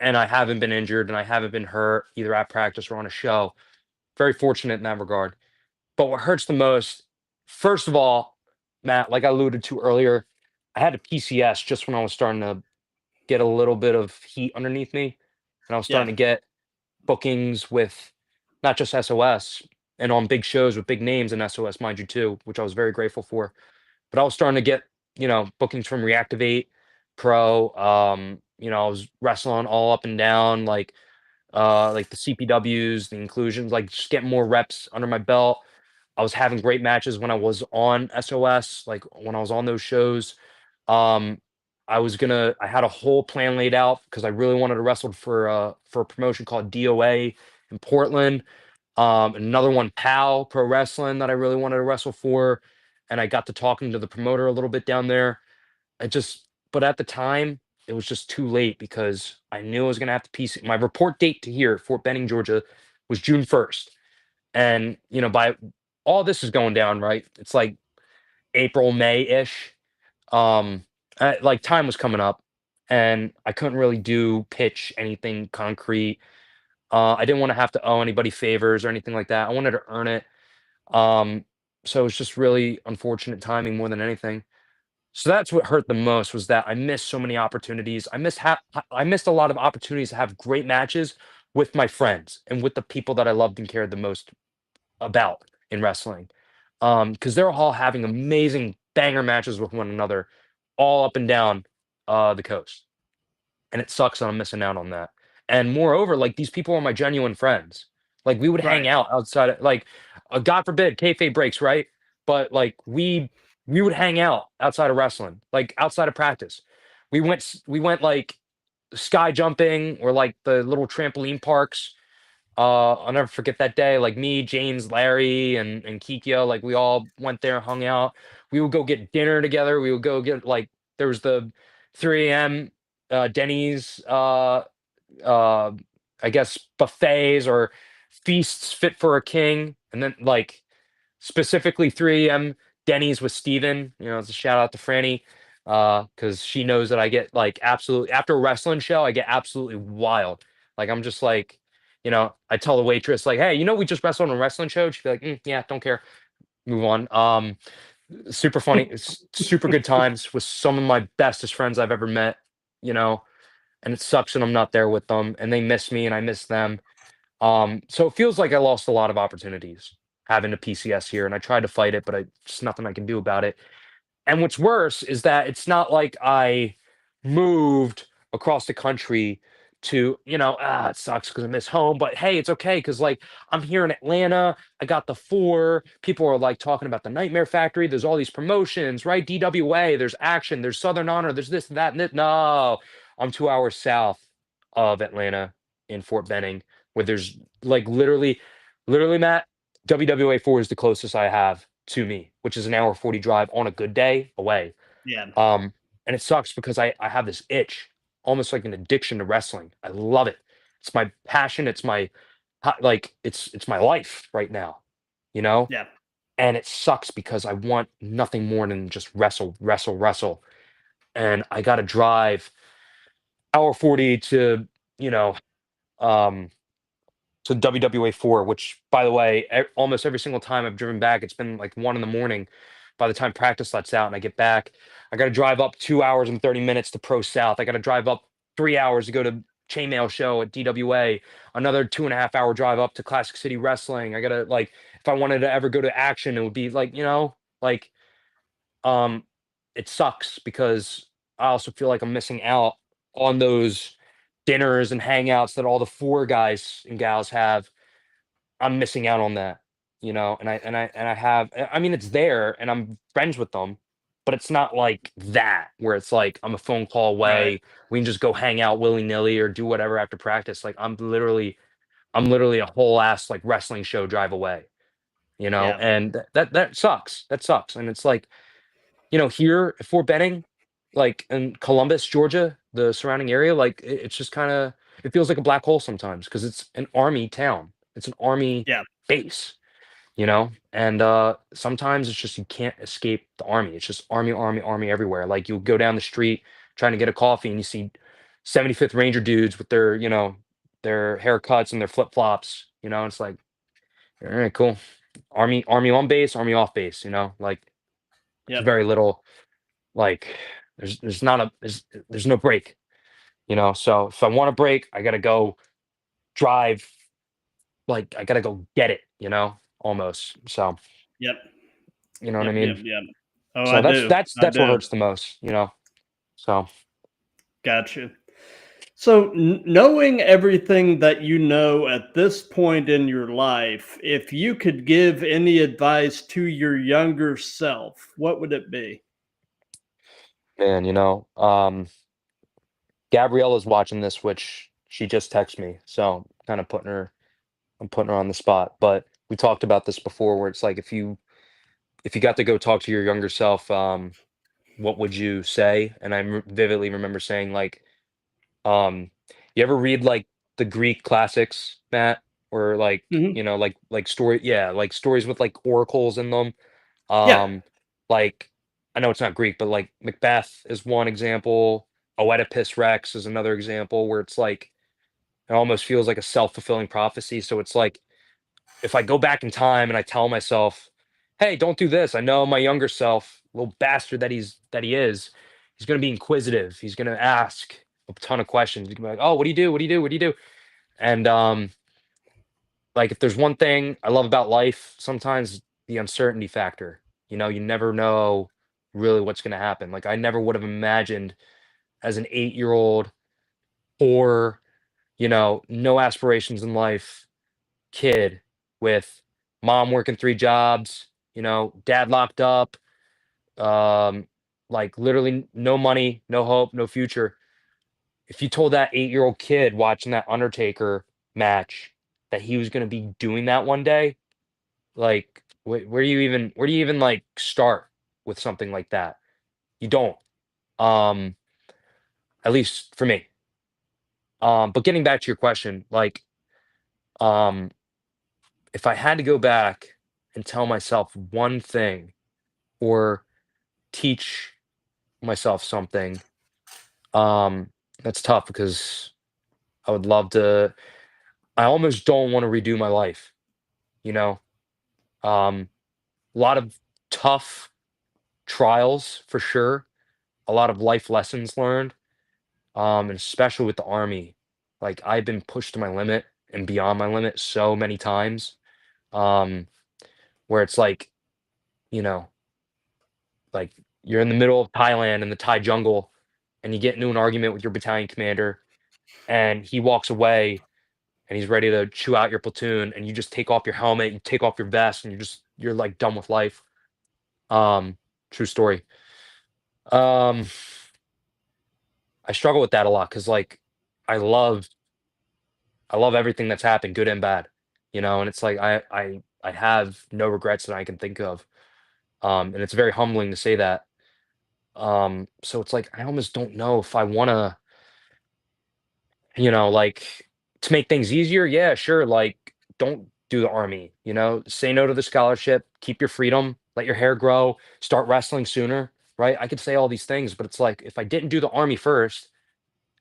and I haven't been injured, and I haven't been hurt either at practice or on a show. Very fortunate in that regard. But what hurts the most, first of all, Matt, like I alluded to earlier, I had a PCS just when I was starting to get a little bit of heat underneath me, and I was Yeah. starting to get bookings with not just SOS and on big shows with big names in SOS, mind you, too, which I was very grateful for. But I was starting to get, bookings from Reactivate Pro. I was wrestling all up and down, like the CPWs, the inclusions, like just getting more reps under my belt. I was having great matches when I was on SOS, like when I was on those shows. Um, I had a whole plan laid out because I really wanted to wrestle for a promotion called DOA in Portland. Another one, PAL Pro Wrestling, that I really wanted to wrestle for, and I got to talking to the promoter a little bit down there. But at the time, it was just too late because I knew I was gonna have to piece it. My report date to here, Fort Benning, Georgia, was June 1st, and by all this is going down, right? It's like April, May ish. Like time was coming up, and I couldn't really do pitch anything concrete. I didn't want to have to owe anybody favors or anything like that. I wanted to earn it. Um, so it's just really unfortunate timing more than anything. So that's what hurt the most, was that I missed so many opportunities. I missed a lot of opportunities to have great matches with my friends and with the people that I loved and cared the most about in wrestling. Because they're all having amazing banger matches with one another, all up and down the coast, and it sucks that I'm missing out on that. And moreover, like, these people are my genuine friends. Like, we would hang Right. out outside of, like, God forbid, kayfabe breaks, right? But like we would hang out outside of wrestling, like outside of practice. We went like sky jumping or like the little trampoline parks. I'll never forget that day. Like me, James, Larry, and Kikyo, like we all went there, hung out. We would go get dinner together. We would go get like there was the 3 a.m. Denny's uh I guess buffets or feasts fit for a king. And then like specifically 3 a.m. Denny's with Steven. It's a shout out to Franny. Because she knows that I get like absolutely after a wrestling show, I get absolutely wild. Like I'm just like, I tell the waitress, like, hey, we just wrestled on a wrestling show. She'd be like, yeah, don't care. Move on. Super funny, super good times with some of my bestest friends I've ever met, you know, and it sucks that I'm not there with them and they miss me and I miss them. So it feels like I lost a lot of opportunities having a PCS here, and I tried to fight it, but just nothing I can do about it. And what's worse is that it's not like I moved across the country to, it sucks because I miss home, but hey, it's okay because like I'm here in Atlanta. I got the four. People are like talking about the Nightmare Factory. There's all these promotions, right? DWA, there's action, there's Southern Honor, there's this, that, and that. No, I'm 2 hours south of Atlanta in Fort Benning, where there's like literally, Matt, WWA 4 is the closest I have to me, which is an hour 40 drive on a good day away. Yeah. And it sucks because I have this itch, almost like an addiction to wrestling. I love it. It's my passion. It's my like it's my life right now, you know? Yeah. And it sucks because I want nothing more than just wrestle, wrestle, wrestle. And I got to drive hour 40 to, you know, um to WWA 4, which, by the way, almost every single time I've driven back, it's been like 1 in the morning. By the time practice lets out and I get back, I got to drive up 2 hours and 30 minutes to Pro South. I got to drive up 3 hours to go to Chainmail Show at DWA. Another 2.5 hour drive up to Classic City Wrestling. I got to, like, if I wanted to ever go to Action, it would be like, like, um, it sucks because I also feel like I'm missing out on those dinners and hangouts that all the four guys and gals have. I'm missing out on that, and I have, I mean, it's there and I'm friends with them, but it's not like that where it's like I'm a phone call Right. away. We can just go hang out willy-nilly or do whatever after practice. Like I'm literally a whole ass like wrestling show drive away, Yeah. and that sucks. That sucks. And it's like, here at Fort Benning, like in Columbus, Georgia, the surrounding area, like it's just kind of, it feels like a black hole sometimes because it's an army town. It's an army Yeah. base, and sometimes it's just you can't escape the army. It's just army, army, army everywhere. Like you go down the street trying to get a coffee and you see 75th Ranger dudes with their haircuts and their flip-flops, it's like, all right, cool. Army on base, army off base, like it's Yep. very little, like there's not a there's no break, so if I want a break I gotta go drive, like I gotta go get it, almost. So Yep. you know what I Yep. mean. Yep. Yep. Oh, So I that's do. that's I that's what do. hurts the most, so Gotcha. So, knowing everything that you know at this point in your life, if you could give any advice to your younger self, what would it be? man, Gabriella's watching this, which she just texted me, so kind of I'm putting her on the spot. But we talked about this before where it's like if you got to go talk to your younger self, what would you say? And I vividly remember saying, like, you ever read like the Greek classics, Matt, or like, Hmm. like story, yeah, like stories with like oracles in them. Yeah. Um, like I know it's not Greek, but like Macbeth is one example. Oedipus Rex is another example where it's like it almost feels like a self-fulfilling prophecy. So it's like if I go back in time and I tell myself, "Hey, don't do this," I know my younger self, little bastard that he is, he's gonna be inquisitive. He's gonna ask a ton of questions. He's gonna be like, "Oh, what do you do? What do you do? What do you do?" And like if there's one thing I love about life, sometimes the uncertainty factor. You never know really what's gonna happen. Like I never would have imagined as an 8-year old or no aspirations in life kid with mom working 3 jobs, dad locked up, um, like literally no money, no hope, no future. If you told that 8-year-old kid watching that Undertaker match that he was going to be doing that one day, like where do you even like start with something like that? You don't. Um, at least for me. But getting back to your question, like, um, if I had to go back and tell myself one thing or teach myself something, um, that's tough because I would love to. I almost don't want to redo my life, you know? A lot of tough trials for sure, a lot of life lessons learned, and especially with the army. Like I've been pushed to my limit and beyond my limit so many times, um, where it's you know, like you're in the middle of Thailand in the Thai jungle and you get into an argument with your battalion commander and he walks away and he's ready to chew out your platoon and you just take off your helmet, you take off your vest and you're like done with life. Um, true story. Um, I struggle with that a lot because like I love I love everything that's happened, good and bad, and it's like I have no regrets that I can think of. And it's very humbling to say that. So it's like I almost don't know if I want to, like, to make things easier. Yeah, sure. Like, don't do the army. Say no to the scholarship. Keep your freedom. Let your hair grow. Start wrestling sooner. Right? I could say all these things, but it's like if I didn't do the army first,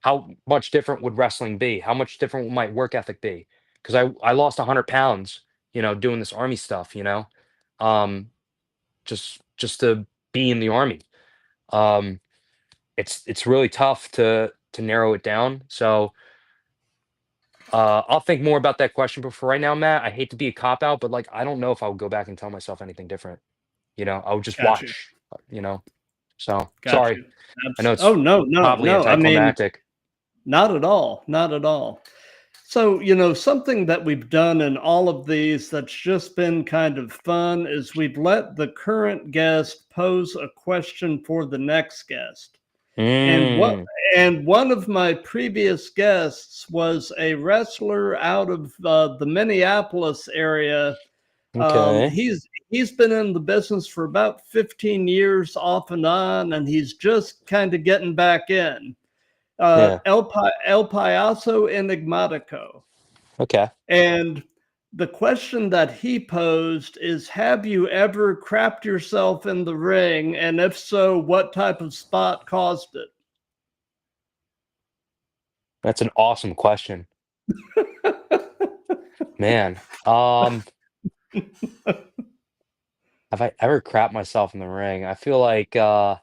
how much different would wrestling be? How much different would my work ethic be? Because I lost 100 pounds, doing this army stuff. Um, just to be in the army. Um, it's really tough to narrow it down. So I'll think more about that question. But for right now, Matt, I hate to be a cop out, but like I don't know if I would go back and tell myself anything different. I would just Got you. watch. You know. So Got sorry. you. I know Oh, it's no, no, probably no. I mean, anticlimactic. not at all. Not at all. So, something that we've done in all of these that's just been kind of fun is we've let the current guest pose a question for the next guest. And what Mm, and one of my previous guests was a wrestler out of the Minneapolis area. okay. He's been in the business for about 15 years off and on, and he's just kind of getting back in. Yeah. El Payaso Enigmatico. Okay. And the question that he posed is, have you ever crapped yourself in the ring? And if so, what type of spot caused it? That's an awesome question, man. Have I ever crapped myself in the ring? I feel like I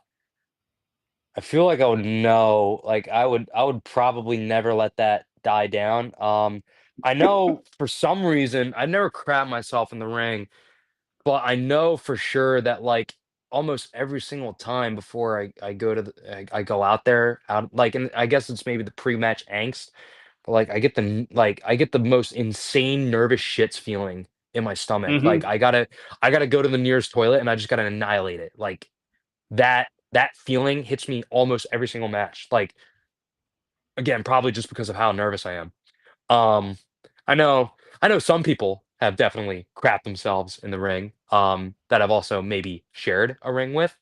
would know. Like I would probably never let that die down. I know for some reason I've never crapped myself in the ring, but I know for sure that like almost every single time before I go to I go out there out like, and I guess it's maybe the pre-match angst, but like I get the most insane nervous shits feeling in my stomach. Like Hmm. I gotta go to the nearest toilet and I just gotta annihilate it. Like that feeling hits me almost every single match. Like, again, probably just because of how nervous I am. Um, I know some people have definitely crapped themselves in the ring, that I've also maybe shared a ring with.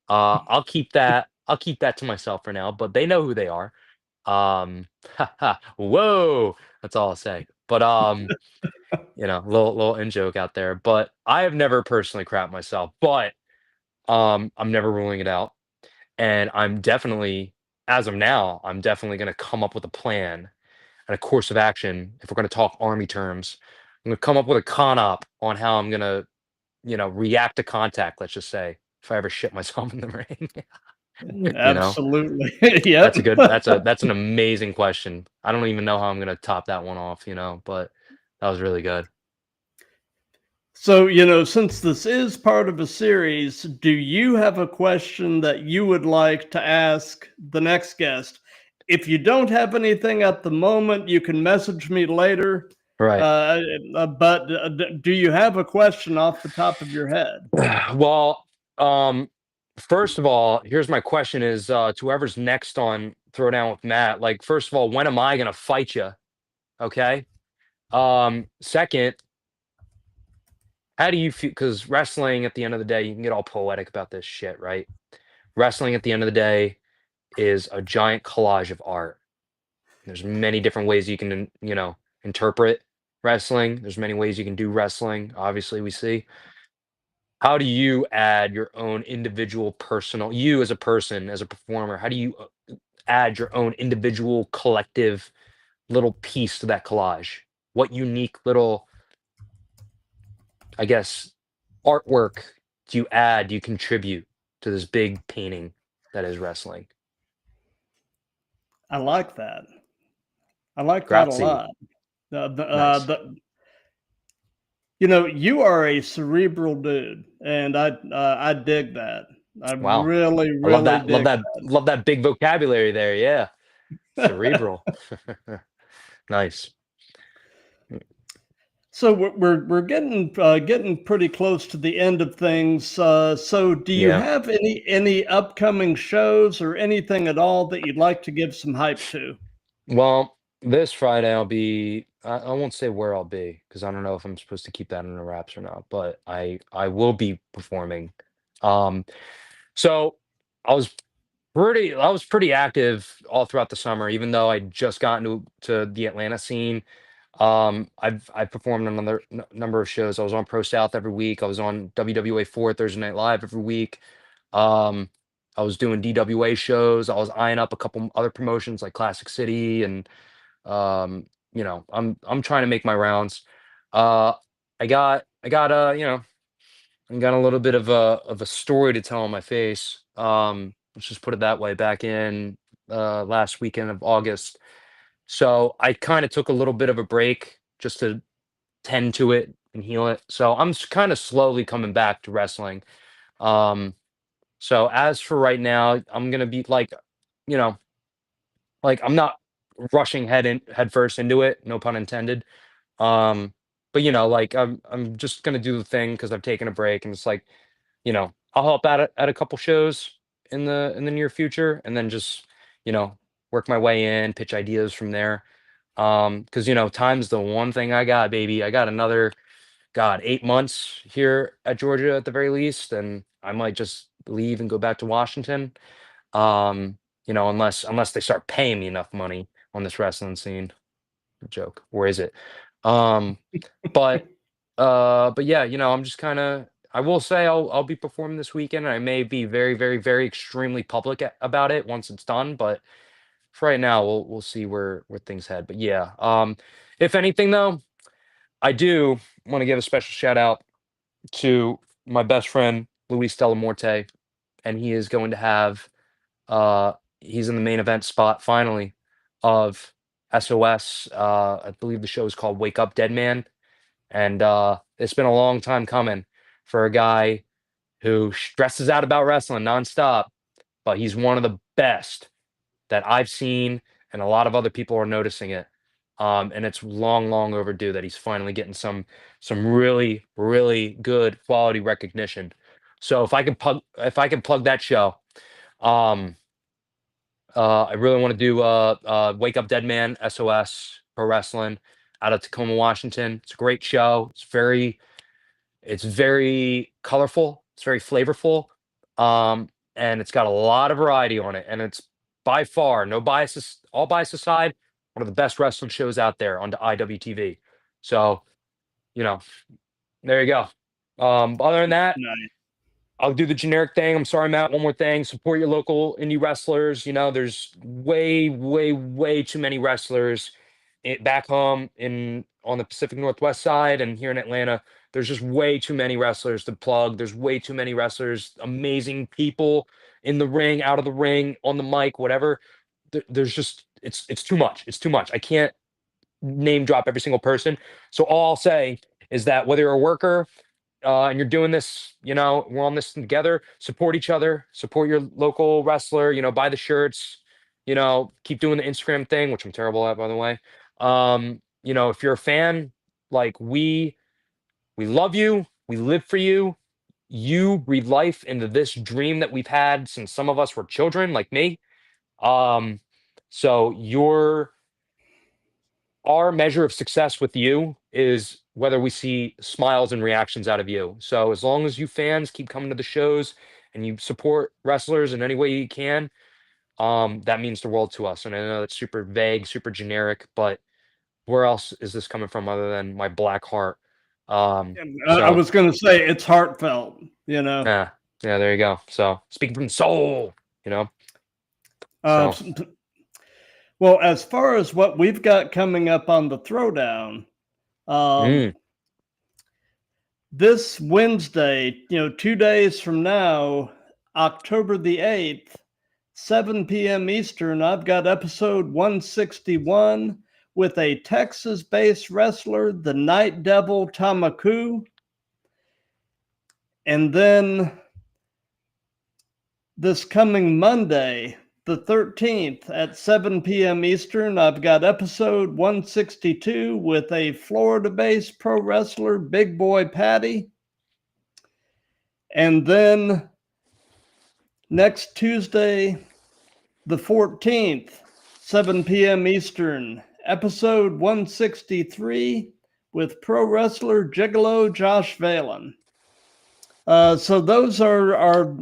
I'll keep that to myself for now, but they know who they are. Whoa, that's all I'll say. But little in joke out there. But I have never personally crapped myself, but I'm never ruling it out. And as of now, I'm definitely going to come up with a plan and a course of action. If we're going to talk army terms, I'm going to come up with a con op on how I'm going to, react to contact. Let's just say if I ever shit myself in the ring, you know, Absolutely. Yep. that's an amazing question. I don't even know how I'm going to top that one off, but that was really good. So, since this is part of a series, do you have a question that you would like to ask the next guest? If you don't have anything at the moment, you can message me later. Right. But do you have a question off the top of your head? Well, first of all, here's my question is, to whoever's next on Throwdown with Matt, like, first of all, when am I gonna fight you? Okay. Second, how do you feel? Because wrestling, at the end of the day, you can get all poetic about this shit, right? Wrestling, at the end of the day, is a giant collage of art. There's many different ways you can, interpret wrestling. There's many ways you can do wrestling. Obviously, we see. How do you add your own individual personal, you as a person, as a performer, how do you add your own individual collective little piece to that collage? What unique little, I guess, artwork do you contribute to this big painting that is wrestling? I like that. I like that a Grazie. lot. The, Nice. you are a cerebral dude, and I dig that. I Wow. really, I love really that. Love dig that. that. Love that big vocabulary there. Yeah. Cerebral. Nice. So we're getting pretty close to the end of things. So do you Yeah. have any upcoming shows or anything at all that you'd like to give some hype to? Well, this Friday I won't say where I'll be because I don't know if I'm supposed to keep that in the wraps or not, but I will be performing So I was pretty active all throughout the summer, even though I just got to the Atlanta scene. I've performed on another number of shows. I was on Pro South every week. I was on WWA 4 Thursday Night Live every week. Um, I was doing DWA shows. I was eyeing up a couple other promotions like Classic City, and I'm trying to make my rounds. Uh, I got a little bit of a story to tell on my face. Let's just put it that way. Back in last weekend of August, so I kind of took a little bit of a break just to tend to it and heal it. So I'm kind of slowly coming back to wrestling. Um, so as for right now, I'm gonna be you know, I'm not rushing head first into it. No pun intended. Um, but I'm just gonna do the thing because I've taken a break, and it's I'll help out at a couple shows in the near future, and then just you know work my way in, pitch ideas from there. Because time's the one thing I got, baby. I got another, God, 8 months here at Georgia at the very least, and I might just leave and go back to Washington. Unless they start paying me enough money on this wrestling scene. Joke, or is it? Um, but but yeah, I'm just kind of. I will say I'll be performing this weekend, and I may be very, very, very extremely public about it once it's done. But for right now, we'll see where things head. But yeah, if anything though, I do want to give a special shout out to my best friend Luis Delamorte, and he is going to have uh he's in the main event spot finally of SOS. I believe the show is called Wake Up Dead Man, and it's been a long time coming for a guy who stresses out about wrestling nonstop, but he's one of the best that I've seen, and a lot of other people are noticing it. And it's long, long overdue that he's finally getting some really, really good quality recognition. So if I can plug that show, um, I really want to do Wake Up Dead Man SOS Pro Wrestling out of Tacoma, Washington. It's a great show. It's very colorful. It's very flavorful. And it's got a lot of variety on it. And it's by far, no biases, all bias aside, one of the best wrestling shows out there on the IWTV. So, you know, there you go. Other than that, Nice. I'll do the generic thing. I'm sorry, Matt. One more thing. Support your local indie wrestlers. There's way, way, way too many wrestlers back home on the Pacific Northwest side and here in Atlanta. There's just way too many wrestlers to plug. There's way too many wrestlers, amazing people in the ring, out of the ring, on the mic, whatever. There's just it's too much. It's too much. I can't name drop every single person. So all I'll say is that whether you're a worker and you're doing this, we're on this together. Support each other, support your local wrestler, buy the shirts, keep doing the Instagram thing, which I'm terrible at, by the way. If you're a fan, like we love you, we live for you. You breathe life into this dream that we've had since some of us were children, like me. Um, so our measure of success with you is whether we see smiles and reactions out of you. So as long as you fans keep coming to the shows and you support wrestlers in any way you can, that means the world to us. And I know it's super vague, super generic, but where else is this coming from other than my black heart? I So was going to say it's heartfelt, yeah, there you go. So speaking from the soul, you know. Uh, So well, as far as what we've got coming up on the Throwdown, mm, this Wednesday, 2 days from now, October the 8th, 7 p.m. Eastern, I've got episode 161 with a Texas-based wrestler, the Night Devil Tamaku. And then this coming Monday, the 13th at 7 p.m. Eastern, I've got episode 162 with a Florida-based pro wrestler, Big Boy Patty. And then next Tuesday, the 14th, 7 p.m. Eastern, episode 163 with pro wrestler Gigolo Josh Valen. So those are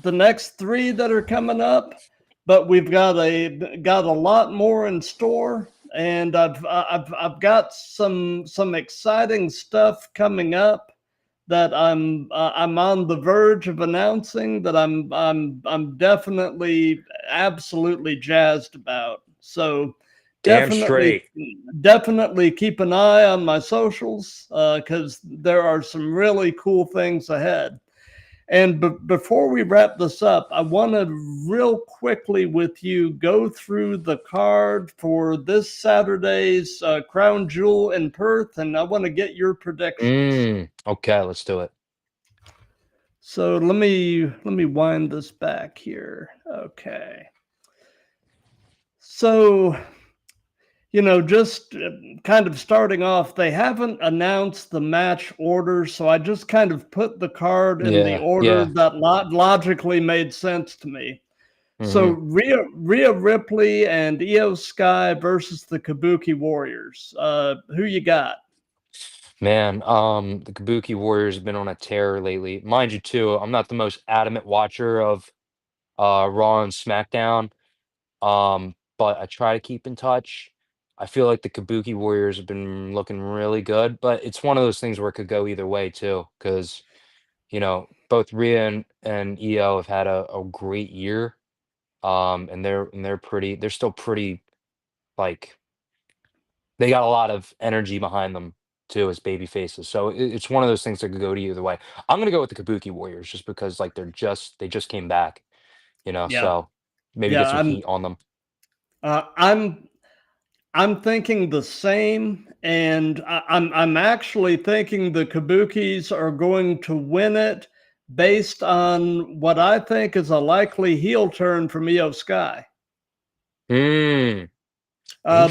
the next three that are coming up, but we've got a lot more in store, and I've got some exciting stuff coming up that I'm on the verge of announcing that I'm definitely absolutely jazzed about. So Damn definitely straight. definitely keep an eye on my socials because there are some really cool things ahead. And before we wrap this up, I want to real quickly with you go through the card for this Saturday's Crown Jewel in Perth, and I want to get your predictions. Okay, let's do it. So let me wind this back here. Okay. So just kind of starting off, they haven't announced the match order, so I just kind of put the card in the Yeah, order yeah. that logically made sense to me. So hmm Rhea Ripley and Io Sky versus the Kabuki Warriors. Who you got? Man, the Kabuki Warriors have been on a tear lately. Mind you, too, I'm not the most adamant watcher of Raw and SmackDown, but I try to keep in touch. I feel like the Kabuki Warriors have been looking really good, but it's one of those things where it could go either way too, because both Rhea and EO have had a great year, and they're still pretty like they got a lot of energy behind them too as baby faces. So it's one of those things that could go to either way. I'm gonna go with the Kabuki Warriors just because like they just came back, Yeah, so maybe yeah. get some heat on them. Uh, I'm I'm thinking the same, and I'm actually thinking the Kabukis are going to win it based on what I think is a likely heel turn from Io Sky. Mm,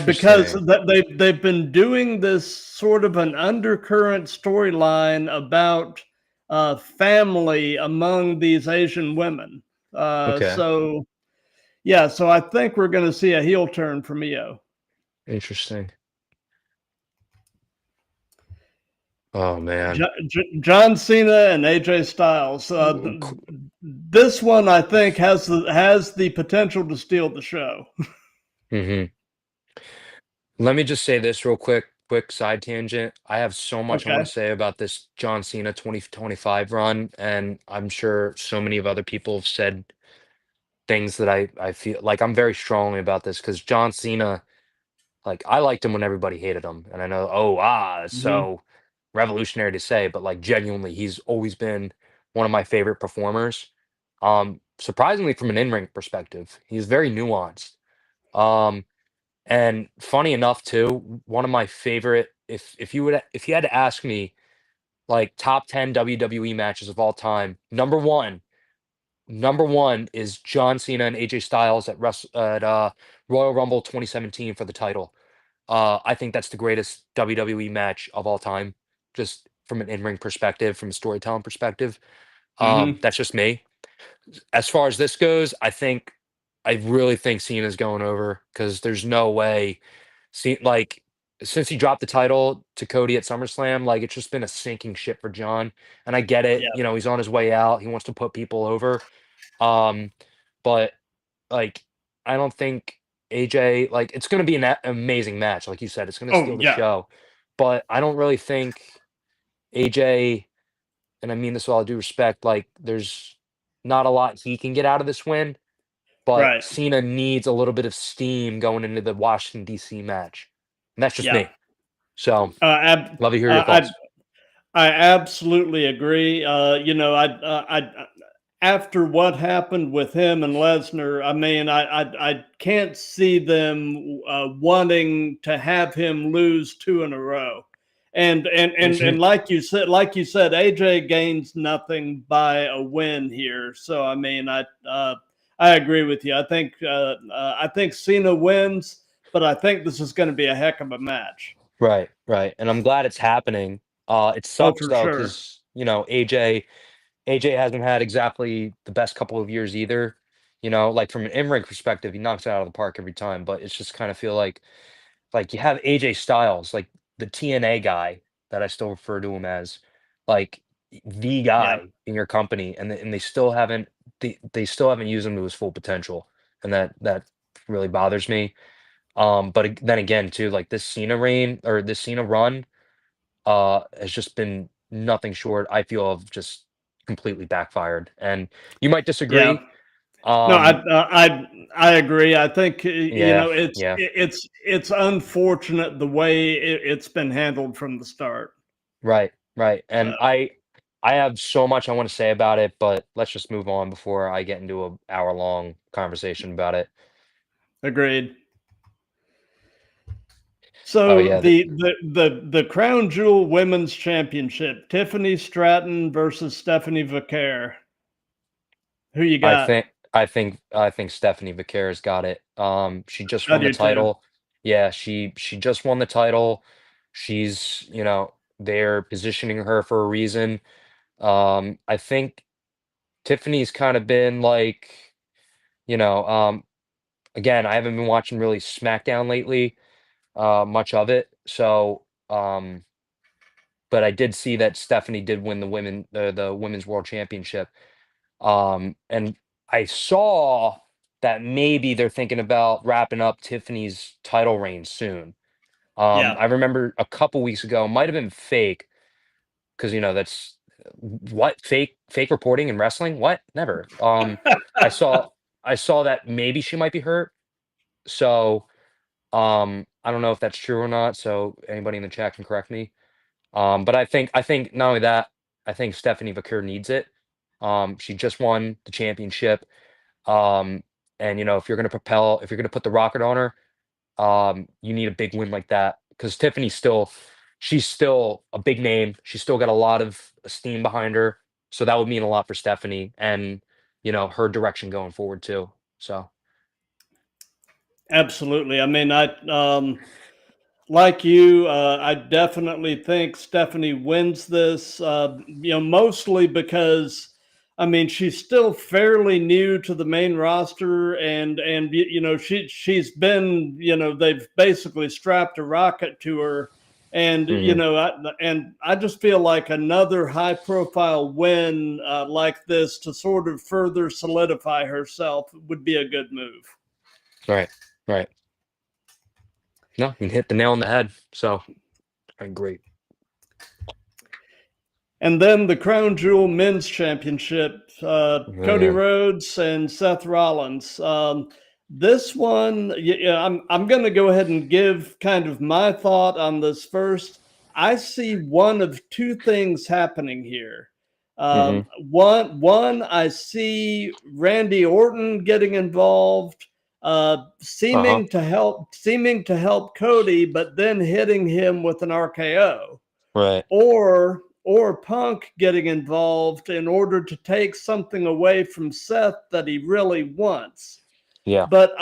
Because interesting. they've been doing this sort of an undercurrent storyline about family among these Asian women. Okay. So yeah, so I think we're going to see a heel turn from Io. Interesting. Oh man. John Cena and AJ Styles. This one I think has the potential to steal the show. hmm Let me just say this real quick side tangent. I have so much I want Okay. to say about this John Cena 2025 run, and I'm sure so many of other people have said things that I feel like I'm very strongly about this because John Cena, like I liked him when everybody hated him, and I know, it's Hmm. so revolutionary to say, but like genuinely, he's always been one of my favorite performers. Surprisingly, from an in-ring perspective, he's very nuanced. Um, and funny enough, too, one of my favorite, if you had to ask me like top 10 WWE matches of all time, number one is John Cena and AJ Styles at Royal Rumble 2017 for the title. I think that's the greatest WWE match of all time, just from an in-ring perspective, from a storytelling perspective. Hmm. That's just me. As far as this goes, I really think Cena's going over because there's no way. See, like since he dropped the title to Cody at SummerSlam, like it's just been a sinking ship for John. And I get it, Yeah. he's on his way out. He wants to put people over. Um, but like I don't think AJ like it's going to be an amazing match, like you said, it's going to Oh steal the yeah. show. But I don't really think AJ, and I mean this with all due respect, like there's not a lot he can get out of this win. But Right. Cena needs a little bit of steam going into the Washington D.C. match. And that's just Yeah. me. So Ab- love to hear your I thoughts. I absolutely agree. After what happened with him and Lesnar, I mean, I can't see them wanting to have him lose two in a row. And Mhm. like you said, AJ gains nothing by a win here. So I mean, I agree with you. I think Cena wins, but I think this is going to be a heck of a match. Right, right. And I'm glad it's happening. It Oh, sucks for though, sure. because AJ hasn't had exactly the best couple of years either. Like from an in-ring perspective, he knocks it out of the park every time. But it's just kind of feel like you have AJ Styles, like the TNA guy that I still refer to him as. Like the Yeah. guy in your company, and they still haven't they still haven't used him to his full potential, and that really bothers me. But then again, too, like this Cena reign or this Cena run, has just been nothing short. I feel of just completely backfired, and you might Yeah. disagree. No, Um, I agree. I think yeah, yeah, it's unfortunate the way it's been handled from the start. right, right. So And I have so much I want to say about it, but let's just move on before I get into a hour-long conversation about it. agreed. Oh So yeah, the Crown Jewel Women's Championship, Tiffany Stratton versus Stephanie Vaquer. Who you I got? think I think Stephanie Vaquer's got it. She just I won the do too. title. Yeah, she just won the title. She's, they're positioning her for a reason. I think Tiffany's kind of been like, you know, um, again, I haven't been watching really SmackDown lately, much of it. So, but I did see that Stephanie did win the women's world championship. And I saw that maybe they're thinking about wrapping up Tiffany's title reign soon. Yeah. I remember a couple weeks ago, might have been fake, because that's what fake reporting in wrestling? What? Never. I saw I saw that maybe she might be hurt. So I don't know if that's true or not. So anybody in the chat can correct me. But I think not only that, I think Stephanie Vaquer needs it. She just won the championship. Um, and if you're gonna put the rocket on her, you need a big win like that because she's still a big name. She's still got a lot of steam behind her. So that would mean a lot for Stephanie and her direction going forward too. So Absolutely. I mean, like you, I definitely think Stephanie wins this. Mostly because, I mean, she's still fairly new to the main roster, and she's been, they've basically strapped a rocket to her, and mhm. I just feel like another high-profile win like this to sort of further solidify herself would be a good move. Right, right. No, you hit the nail on the head. So great. And then the Crown Jewel Men's Championship, Cody Man. Rhodes and Seth Rollins. This one, yeah, I'm going to go ahead and give kind of my thought on this first. I see one of two things happening here. Hmm. One, I see Randy Orton getting involved, Uh-huh. seeming to help Cody, but then hitting him with an RKO, Right. or Punk getting involved in order to take something away from Seth that he really wants. Yeah. But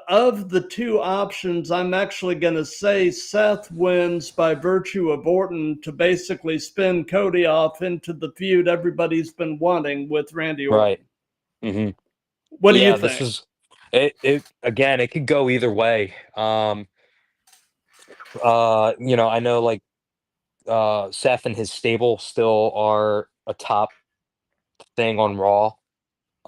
of the two options, I'm actually going to say Seth wins by virtue of Orton to basically spin Cody off into the feud everybody's been wanting with Randy Right. Orton. Hmm. What do you Yeah, this think? is it again, it could go either way. I know like Seth and his stable still are a top thing on Raw.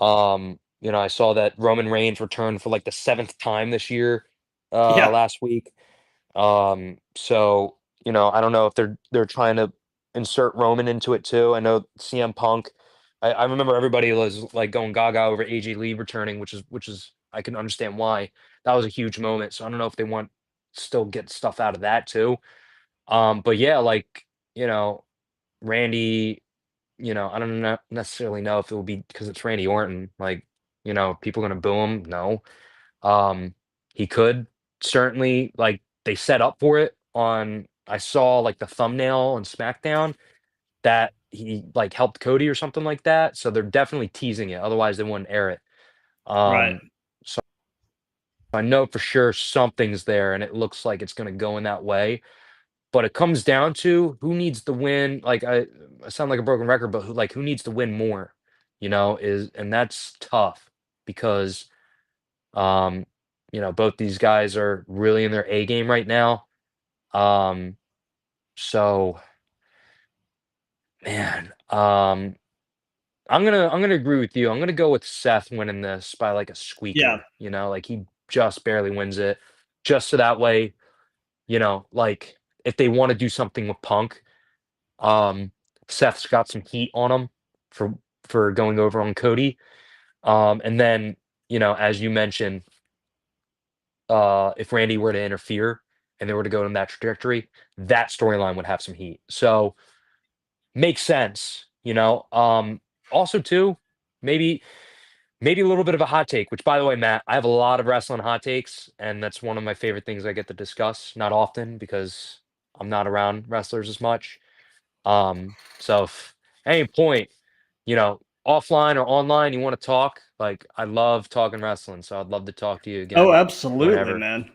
I saw that Roman Reigns returned for like the seventh time this year, Yeah, last week. So I don't know if they're trying to insert Roman into it too. I know CM Punk. I remember everybody was like going gaga over AJ Lee returning, which is I can understand why. That was a huge moment. So I don't know if they want still get stuff out of that too. But yeah, like, Randy, I don't necessarily know if it will be because it's Randy Orton. Like, people gonna boo him? No. Um, he could certainly like they set up for it on. I saw like the thumbnail on SmackDown that he like helped Cody or something like that. So they're definitely teasing it. Otherwise, they wouldn't air it. right. Um, so I know for sure something's there, and it looks like it's gonna go in that way. But it comes down to who needs to win. Like I sound like a broken record, but who needs to win more? And that's tough because um, both these guys are really in their A game right now. Um, so man, Um, I'm gonna agree with you. I'm gonna go with Seth winning this by like a Yeah. squeaker. Like he just barely wins it, just so that way, like if they want to do something with Punk, um, Seth's got some heat on him for going over on Cody. And then as you mentioned, if Randy were to interfere and they were to go in that trajectory, that storyline would have some heat. So makes sense. Also too, maybe maybe a little bit of a hot take, which by the way, Matt, I have a lot of wrestling hot takes, and that's one of my favorite things I get to discuss. Not often because I'm not around wrestlers as much. So if at any point, offline or online, you want to talk, like I love talking wrestling, so I'd love to talk to you Oh, again absolutely, whenever. man.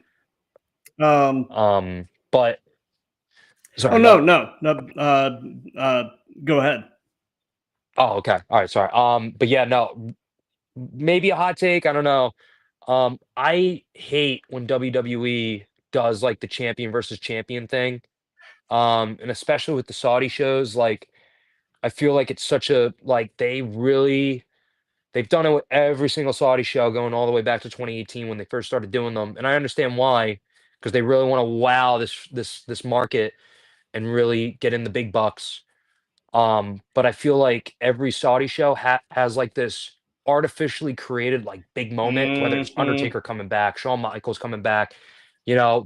Um, But oh sorry, no, go. no, no. Go ahead. Oh, okay. All right, sorry. But yeah, no, maybe a hot take. I don't know. I hate when WWE does like the champion versus champion thing. And especially with the Saudi shows, like I feel like it's such a like they've done it with every single Saudi show going all the way back to 2018 when they first started doing them. And I understand why, because they really want to wow this market and really get in the big bucks. But I feel like every Saudi show has like this artificially created like big moment, whether it's Hmm. Undertaker coming back, Shawn Michaels coming back,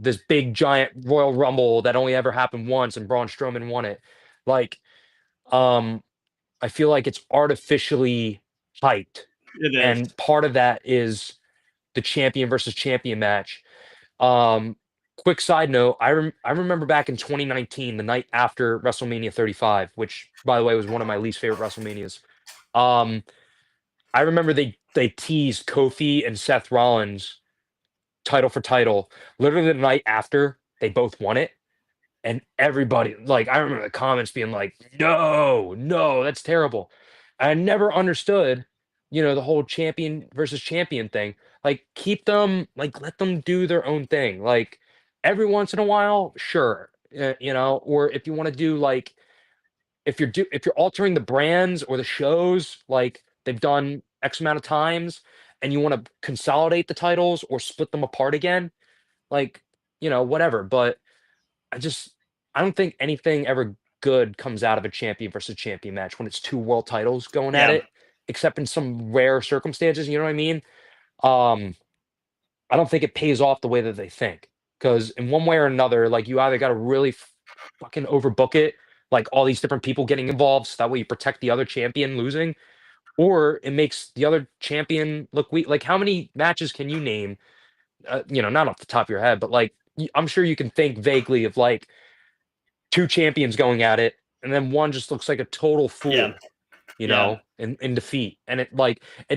this big giant Royal Rumble that only ever happened once and Braun Strowman won it. Like, um, I feel like it's artificially hyped. It is. And part of that is the champion versus champion match. Um, Quick side note, I remember back in 2019, the night after WrestleMania 35, which by the way was one of my least favorite WrestleManias. Um, I remember they teased Kofi and Seth Rollins title for title literally the night after they both won it. And everybody, like, I remember the comments being like, no, no, that's terrible. I never understood, the whole champion versus champion thing. Like, keep them, like, let them do their own thing. Like, every once in a while, sure, or if you want to do like, if you're altering the brands or the shows, like they've done X amount of times, and you want to consolidate the titles or split them apart again, like, whatever. But I just I don't think anything ever good comes out of a champion versus champion match when it's two world titles going at Yeah. it, except in some rare circumstances. You know what I mean? Um, I don't think it pays off the way that they think. Because in one way or another, like you either got to really fucking overbook it, like all these different people getting involved, so that way you protect the other champion losing, or it makes the other champion look weak. Like how many matches can you name? Not off the top of your head, but like I'm sure you can think vaguely of like two champions going at it, and then one just looks like a total Yeah. fool, Yeah. in defeat. And it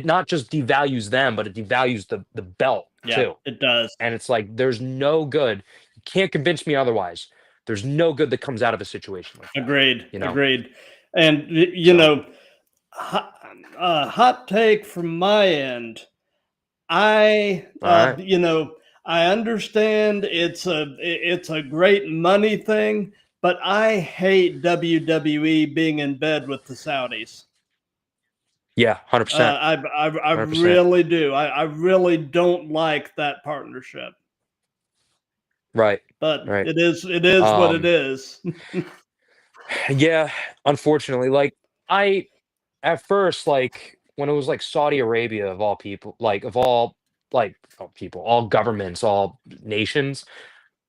not just devalues them, but it devalues the belt Yeah. too. It does. And it's like there's no good. You can't convince me otherwise. There's no good that comes out of a situation like that. Agreed. You know. Agreed. And So hot, hot take from my end. I, all right. I understand it's a great money thing, but I hate WWE being in bed with the Saudis. Yeah, 100%. I 100%. really do. I really don't like that partnership. Right. But Right. it is what it Um. is. Yeah. Unfortunately, like I at first, like when it was like Saudi Arabia of all people, like of all like all people, all governments, all nations.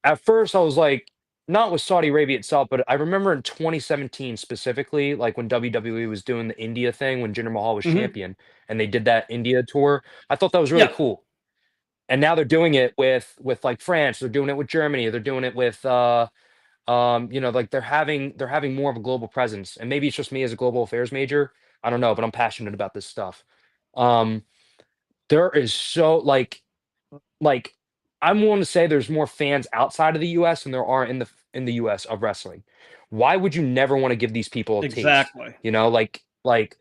At first, I was like, not with Saudi Arabia itself, but I remember in 2017 specifically, like when WWE was doing the India thing when Jinder Mahal was Hmm. champion, and they did that India tour. I thought that was really Yeah. cool. And now they're doing it with like France, they're doing it with Germany, they're doing it with like they're having more of a global presence. And maybe it's just me as a global affairs major. I don't know, but I'm passionate about this stuff. Um, there is so like I'm willing to say there's more fans outside of the US than there are in the US of wrestling. Why would you never want to give these people a taste? Exactly. Like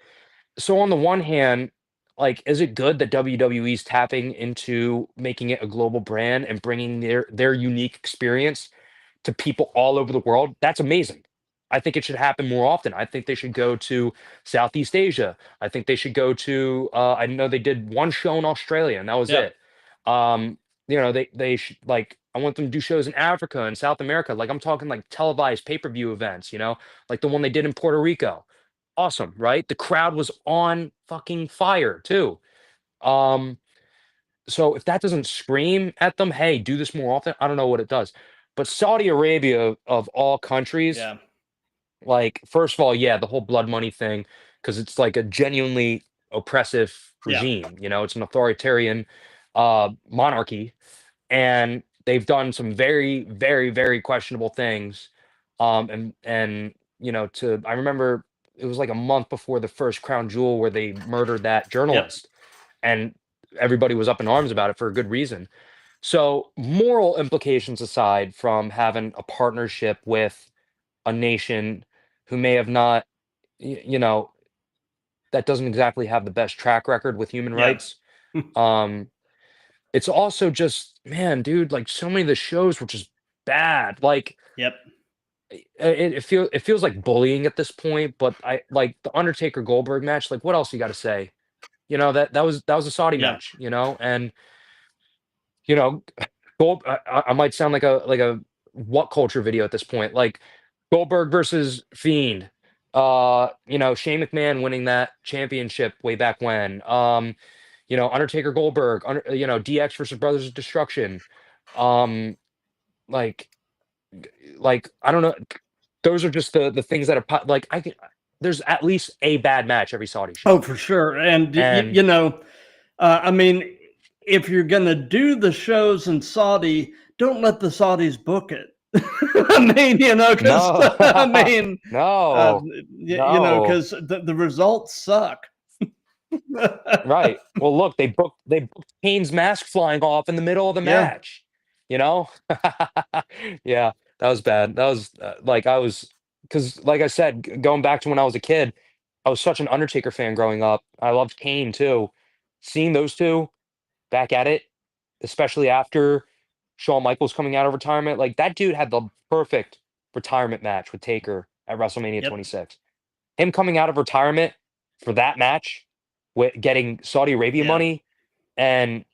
so on the one hand, like is it good that WWE's tapping into making it a global brand and bringing their unique experience to people all over the world? That's amazing. I think it should happen more often. I think they should go to Southeast Asia. I think they should go to. I know they did one show in Australia, and that was Yeah. it. They should, like, I want them to do shows in Africa and South America. Like, I'm talking like televised pay-per-view events. Like the one they did in Puerto Rico. Awesome, right? The crowd was on fucking fire too. Um, so if that doesn't scream at them, hey, do this more often, I don't know what it does. But Saudi Arabia, of all countries, Yeah. like, first of all, yeah, the whole blood money thing, because it's like a genuinely oppressive Yeah. regime. It's an authoritarian monarchy, and they've done some very, very, very questionable things. And I remember it was like a month before the first Crown Jewel where they murdered that Yep. journalist, and everybody was up in arms about it for a good reason. So, moral implications aside from having a partnership with a nation who may have not, y- you know, that doesn't exactly have the best track record with human Yeah. rights. Um, it's also just, man, dude, like so many of the shows were just bad. Like Yep. it feels like bullying at this point. But I like the Undertaker Goldberg match. Like, what else you got to say? That was a Saudi Yeah. match. And you know, I might sound like a what culture video at this point. Like Goldberg versus Fiend. Shane McMahon winning that championship way back when. Undertaker Goldberg. DX versus Brothers of Destruction. Um, like, I don't know. Those are just the things that are like I can. There's at least a bad match every Saudi show. Oh, for sure. And, And I mean, if you're going to do the shows in Saudi, don't let the Saudis book it. I mean, because no, I mean, no, no. because the results suck. Right. Well, look, they booked Kane's mask flying off in the middle of the Yeah. match. You know? Yeah, that was bad. That was because, like I said, going back to when I was a kid, I was such an Undertaker fan growing up. I loved Kane too. Seeing those two back at it, especially after Shawn Michaels coming out of retirement, like that dude had the perfect retirement match with Taker at WrestleMania Yep. 26. Him coming out of retirement for that match with getting Saudi Arabia Yeah. money, and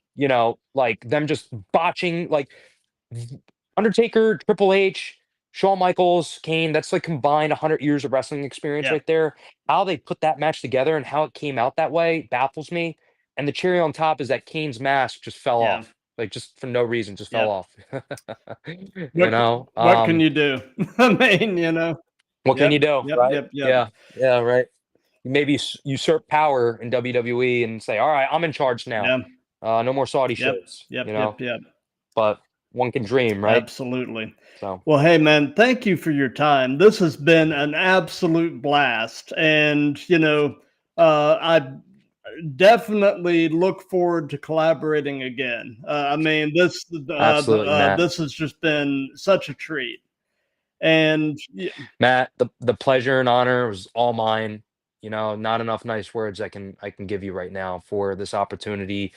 like them just botching, like Undertaker, Triple H, Shawn Michaels, Kane, that's like combined 100 years of wrestling experience Yeah. right there. How they put that match together and how it came out that way baffles me. And the cherry on top is that Kane's mask just fell Yeah. off. Like, just for no reason, just fell Yep. off. What can you do? I mean, What can Yep. you do, Yep. right? Yep. Yep. Yeah, yeah, right. Maybe usurp power in WWE and say, all right, I'm in charge now. Yeah. No more Saudi Yep. shows. Yep. Yep. But one can dream, right? Absolutely. So, Well, hey, man, thank you for your time. This has been an absolute blast. And, I definitely look forward to collaborating again. I mean, absolutely, Matt. this has just been such a treat. And Matt, the pleasure and honor was all mine. Not enough nice words I can give you right now for this opportunity.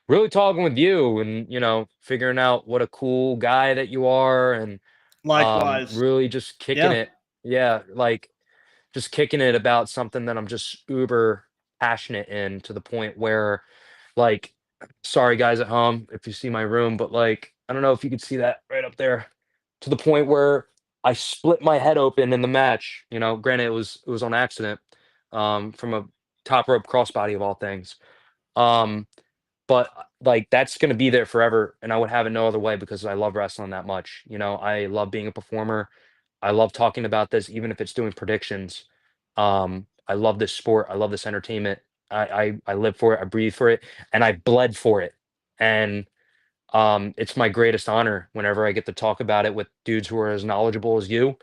Really talking with you and figuring out what a cool guy that you are, and likewise. really just kicking Yeah. it. Yeah, like just kicking it about something that I'm just uber passionate in, to the point where, like, sorry guys at home if you see my room, but like I don't know if you could see that right up there, to the point where I split my head open in the match. Granted it was on accident, from a top rope crossbody of all things. But like that's gonna be there forever, and I would have it no other way because I love wrestling that much. I love being a performer. I love talking about this, even if it's doing predictions. I love this sport. I love this entertainment. I live for it. I breathe for it, and I bled for it. And it's my greatest honor whenever I get to talk about it with dudes who are as knowledgeable as you.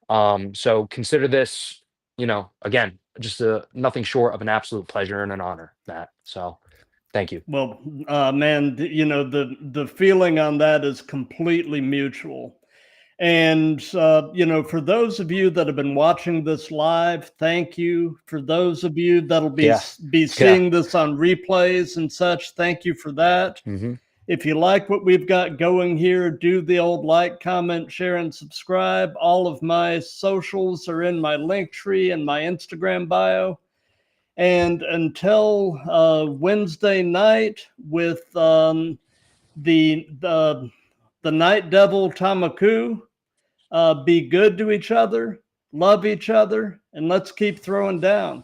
So consider this, again, just nothing short of an absolute pleasure and an honor, Matt. So thank you. Well, man, the feeling on that is completely mutual. And, for those of you that have been watching this live, thank you. For those of you that'll be Yeah. seeing this on replays and such, thank you for that. Mm-hmm. If you like what we've got going here, do the old like, comment, share, and subscribe. All of my socials are in my link tree and my Instagram bio. And until Wednesday night with the Night Devil Tamaku, be good to each other, love each other, and let's keep throwing down.